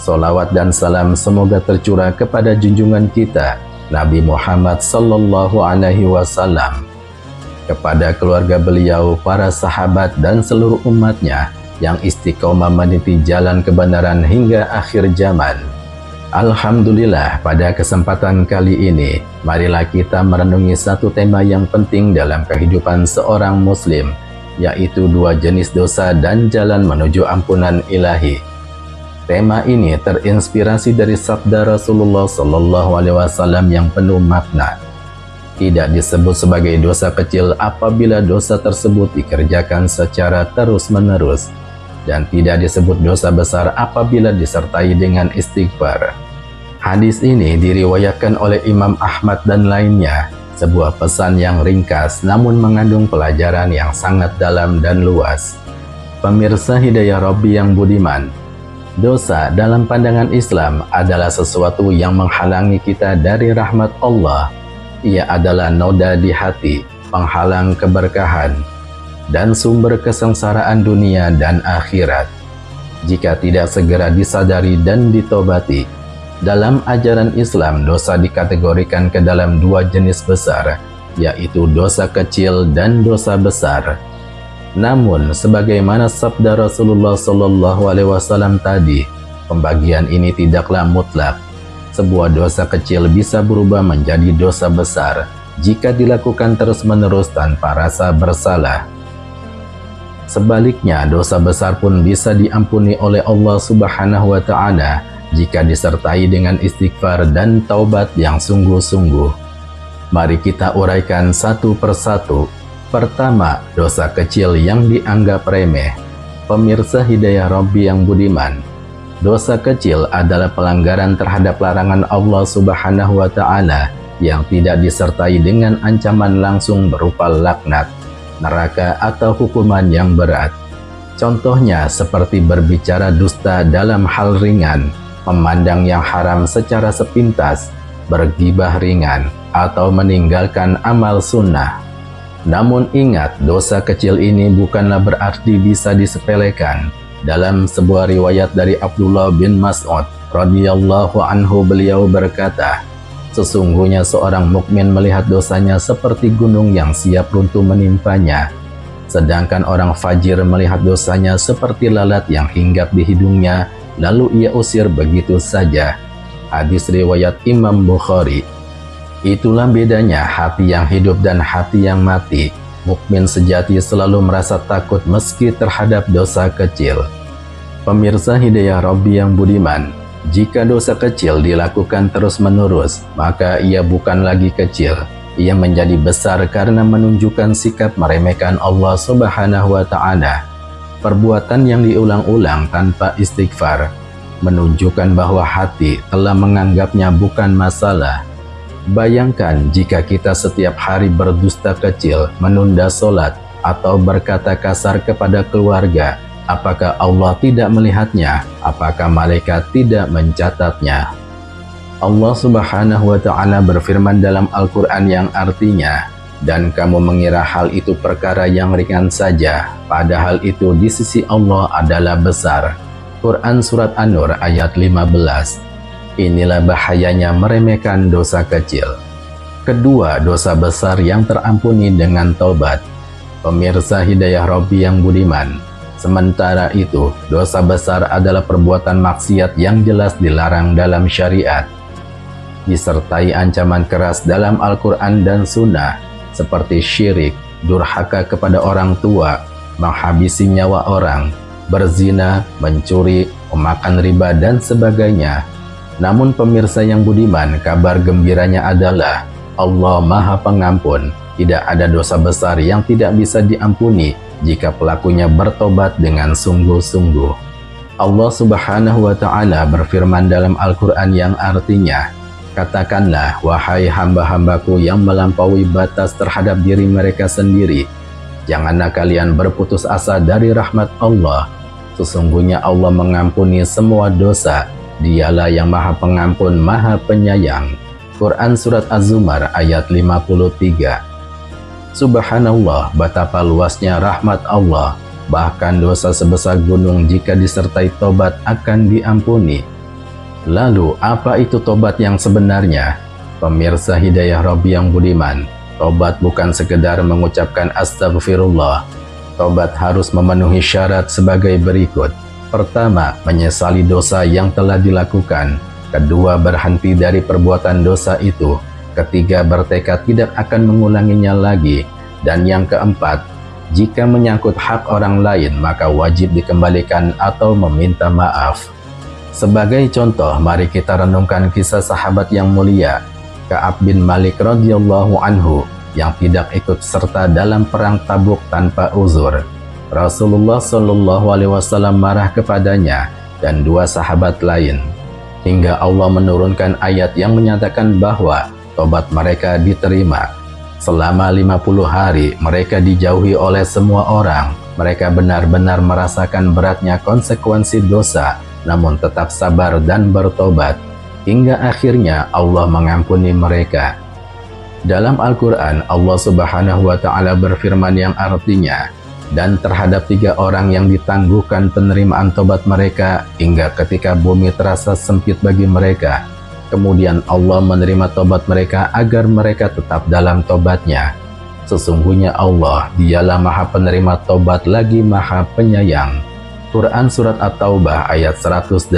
Salawat dan salam semoga tercurah kepada junjungan kita Nabi Muhammad sallallahu alaihi wasallam. kepada keluarga beliau, para sahabat, dan seluruh umatnya yang istiqomah meniti jalan kebenaran hingga akhir zaman. Alhamdulillah, pada kesempatan kali ini, marilah kita merenungi satu tema yang penting dalam kehidupan seorang muslim, yaitu dua jenis dosa dan jalan menuju ampunan ilahi. Tema ini terinspirasi dari sabda Rasulullah SAW yang penuh makna. Tidak disebut sebagai dosa kecil apabila dosa tersebut dikerjakan secara terus-menerus, dan tidak disebut dosa besar apabila disertai dengan istighfar. Hadis ini diriwayatkan oleh Imam Ahmad dan lainnya, sebuah pesan yang ringkas namun mengandung pelajaran yang sangat dalam dan luas. Pemirsa Hidayah Rabbi yang budiman, dosa dalam pandangan Islam adalah sesuatu yang menghalangi kita dari rahmat Allah. Ia adalah noda di hati, penghalang keberkahan, dan sumber kesengsaraan dunia dan akhirat. Jika tidak segera disadari dan ditobati, dalam ajaran Islam dosa dikategorikan ke dalam dua jenis besar, yaitu dosa kecil dan dosa besar. Namun, sebagaimana sabda Rasulullah SAW tadi, pembagian ini tidaklah mutlak. Sebuah dosa kecil bisa berubah menjadi dosa besar jika dilakukan terus-menerus tanpa rasa bersalah. Sebaliknya, dosa besar pun bisa diampuni oleh Allah Subhanahu wa Ta'ala jika disertai dengan istighfar dan taubat yang sungguh-sungguh. Mari kita uraikan satu persatu. Pertama, dosa kecil yang dianggap remeh. Pemirsa Hidayah Rabbi yang budiman, dosa kecil adalah pelanggaran terhadap larangan Allah Subhanahu wa Ta'ala yang tidak disertai dengan ancaman langsung berupa laknat, neraka, atau hukuman yang berat. Contohnya seperti berbicara dusta dalam hal ringan, memandang yang haram secara sepintas, bergibah ringan, atau meninggalkan amal sunnah. Namun ingat, dosa kecil ini bukanlah berarti bisa disepelekan. Dalam sebuah riwayat dari Abdullah bin Mas'ud radhiyallahu anhu, beliau berkata, sesungguhnya seorang mukmin melihat dosanya seperti gunung yang siap runtuh menimpanya, sedangkan orang fajir melihat dosanya seperti lalat yang hinggap di hidungnya, lalu ia usir begitu saja. Hadis riwayat Imam Bukhari. Itulah bedanya hati yang hidup dan hati yang mati. Mukmin sejati selalu merasa takut meski terhadap dosa kecil. Pemirsa Hidayah Rabbi yang budiman, jika dosa kecil dilakukan terus-menerus, maka ia bukan lagi kecil. Ia menjadi besar karena menunjukkan sikap meremehkan Allah Subhanahu wa Ta'ala. Perbuatan yang diulang-ulang tanpa istighfar menunjukkan bahwa hati telah menganggapnya bukan masalah. Bayangkan jika kita setiap hari berdusta kecil, menunda sholat, atau berkata kasar kepada keluarga, apakah Allah tidak melihatnya? Apakah malaikat tidak mencatatnya? Allah Subhanahu wa Ta'ala berfirman dalam Al-Quran yang artinya, dan kamu mengira hal itu perkara yang ringan saja, padahal itu di sisi Allah adalah besar. Quran Surat An-Nur ayat 15. Inilah bahayanya meremehkan dosa kecil. Kedua, dosa besar yang terampuni dengan taubat. Pemirsa Hidayah Rabbi yang budiman, sementara itu, dosa besar adalah perbuatan maksiat yang jelas dilarang dalam syariat, disertai ancaman keras dalam Al-Quran dan Sunnah, seperti syirik, durhaka kepada orang tua, menghabisi nyawa orang, berzina, mencuri, memakan riba, dan sebagainya. Namun pemirsa yang budiman, kabar gembiranya adalah Allah Maha Pengampun. Tidak ada dosa besar yang tidak bisa diampuni jika pelakunya bertobat dengan sungguh-sungguh. Allah Subhanahu wa Ta'ala berfirman dalam Al-Quran yang artinya, katakanlah, wahai hamba-hambaku yang melampaui batas terhadap diri mereka sendiri, janganlah kalian berputus asa dari rahmat Allah. Sesungguhnya Allah mengampuni semua dosa. Dialah yang Maha Pengampun, Maha Penyayang. Quran Surat Az-Zumar ayat 53. Subhanallah, betapa luasnya rahmat Allah. Bahkan dosa sebesar gunung jika disertai tobat akan diampuni. Lalu, apa itu tobat yang sebenarnya? Pemirsa Hidayah Rabbi yang budiman, Tobat bukan sekedar mengucapkan astagfirullah. Tobat harus memenuhi syarat sebagai berikut. Pertama, menyesali dosa yang telah dilakukan. Kedua, berhenti dari perbuatan dosa itu. Ketiga, bertekad tidak akan mengulanginya lagi. Dan yang keempat, jika menyangkut hak orang lain, maka wajib dikembalikan atau meminta maaf. Sebagai contoh, mari kita renungkan kisah sahabat yang mulia, Ka'ab bin Malik radhiyallahu anhu, yang tidak ikut serta dalam perang Tabuk tanpa uzur. Rasulullah Shallallahu Alaihi Wasallam marah kepadanya dan dua sahabat lain, hingga Allah menurunkan ayat yang menyatakan bahwa tobat mereka diterima. Selama 50 hari mereka dijauhi oleh semua orang. Mereka benar-benar merasakan beratnya konsekuensi dosa, namun tetap sabar dan bertobat, hingga akhirnya Allah mengampuni mereka. Dalam Al-Quran, Allah Subhanahu wa Ta'ala berfirman yang artinya, dan terhadap 3 orang yang ditangguhkan penerimaan tobat mereka hingga ketika bumi terasa sempit bagi mereka. Kemudian Allah menerima tobat mereka agar mereka tetap dalam tobatnya. Sesungguhnya Allah, dialah maha penerima tobat lagi maha penyayang. Quran Surat At-Taubah ayat 118.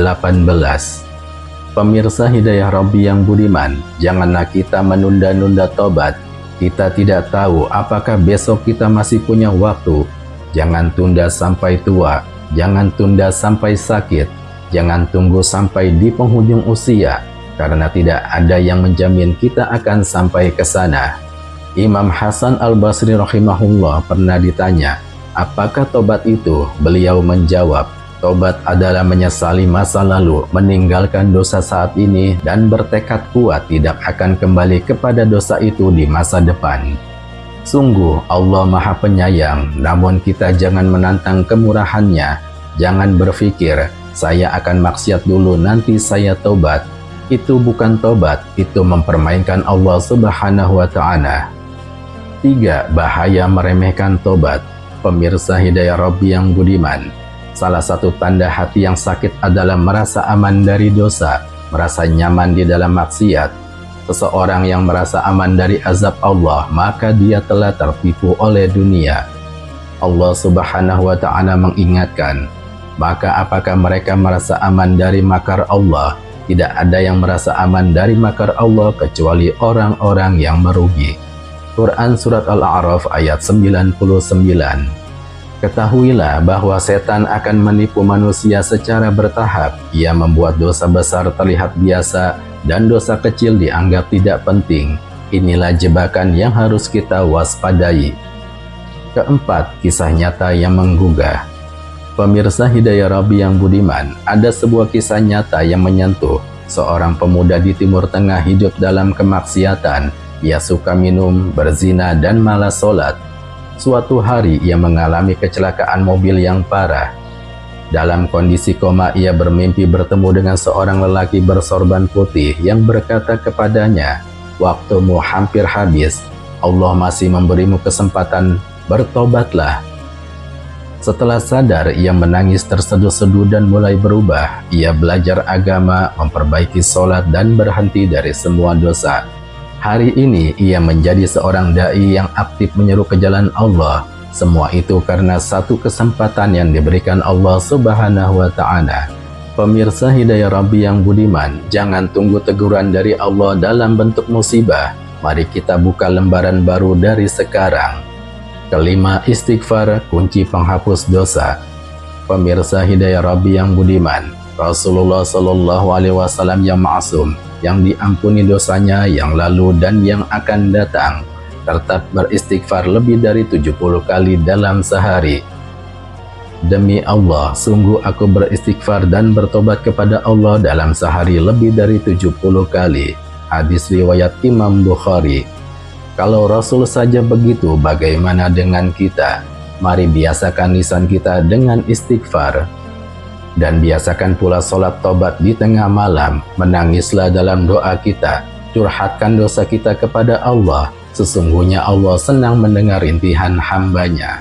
Pemirsa Hidayah Rabbi yang budiman, janganlah kita menunda-nunda tobat. Kita tidak tahu apakah besok kita masih punya waktu. Jangan tunda sampai tua, jangan tunda sampai sakit, jangan tunggu sampai di penghujung usia, karena tidak ada yang menjamin kita akan sampai ke sana. Imam Hasan Al-Basri rahimahullah pernah ditanya, apakah tobat itu? Beliau menjawab, tobat adalah menyesali masa lalu, meninggalkan dosa saat ini, dan bertekad kuat tidak akan kembali kepada dosa itu di masa depan. Sungguh Allah maha penyayang, namun kita jangan menantang kemurahannya. Jangan berpikir, saya akan maksiat dulu nanti saya tobat. Itu bukan tobat, itu mempermainkan Allah Subhanahu wa Ta'ala. 3. Bahaya meremehkan tobat. Pemirsa Hidayah Rabbi yang budiman, salah satu tanda hati yang sakit adalah merasa aman dari dosa, merasa nyaman di dalam maksiat. Seseorang yang merasa aman dari azab Allah, maka dia telah tertipu oleh dunia. Allah Subhanahu wa Ta'ala mengingatkan, maka apakah mereka merasa aman dari makar Allah? Tidak ada yang merasa aman dari makar Allah kecuali orang-orang yang merugi. Quran Surat Al-A'raf ayat 99. Ketahuilah bahwa setan akan menipu manusia secara bertahap. Ia membuat dosa besar terlihat biasa dan dosa kecil dianggap tidak penting. Inilah jebakan yang harus kita waspadai. Keempat, kisah nyata yang menggugah. Pemirsa Hidayah Rabbi yang budiman, ada sebuah kisah nyata yang menyentuh. Seorang pemuda di Timur Tengah hidup dalam kemaksiatan. Ia suka minum, berzina, dan malas sholat. Suatu hari ia mengalami kecelakaan mobil yang parah. Dalam kondisi koma, ia bermimpi bertemu dengan seorang lelaki bersorban putih yang berkata kepadanya, "Waktumu hampir habis. Allah masih memberimu kesempatan, bertobatlah." Setelah sadar, ia menangis terseduh-seduh dan mulai berubah. Ia belajar agama, memperbaiki sholat, dan berhenti dari semua dosa. Hari ini ia menjadi seorang dai yang aktif menyeru ke jalan Allah. Semua itu karena satu kesempatan yang diberikan Allah Subhanahu wa Ta'ala. Pemirsa Hidayah Rabbi yang budiman, jangan tunggu teguran dari Allah dalam bentuk musibah. Mari kita buka lembaran baru dari sekarang. Kelima, istighfar, kunci penghapus dosa. Pemirsa Hidayah Rabbi yang budiman, Rasulullah Shallallahu Alaihi Wasallam yang ma'asum, yang diampuni dosanya yang lalu dan yang akan datang, tetap beristighfar lebih dari 70 kali dalam sehari. Demi Allah, sungguh aku beristighfar dan bertobat kepada Allah dalam sehari lebih dari 70 kali. Hadis riwayat Imam Bukhari. Kalau Rasul saja begitu, bagaimana dengan kita? Mari biasakan lisan kita dengan istighfar. Dan biasakan pula sholat tobat di tengah malam. Menangislah dalam doa kita. Curhatkan dosa kita kepada Allah. Sesungguhnya Allah senang mendengar rintihan hambanya.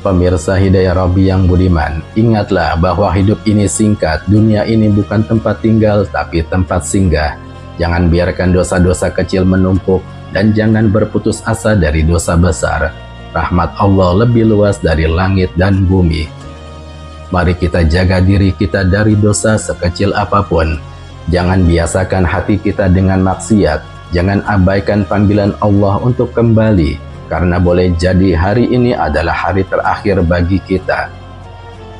Pemirsa Hidayah Rabbi yang budiman, ingatlah bahwa hidup ini singkat. Dunia ini bukan tempat tinggal, tapi tempat singgah. Jangan biarkan dosa-dosa kecil menumpuk dan jangan berputus asa dari dosa besar. Rahmat Allah lebih luas dari langit dan bumi. Mari kita jaga diri kita dari dosa sekecil apapun. Jangan biasakan hati kita dengan maksiat. Jangan abaikan panggilan Allah untuk kembali, karena boleh jadi hari ini adalah hari terakhir bagi kita.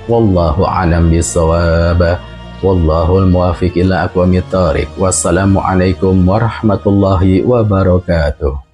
Wallahu a'lam bishawab. Wallahul muwaffiq ila aqwamit thoriq. Wassalamualaikum warahmatullahi wabarakatuh.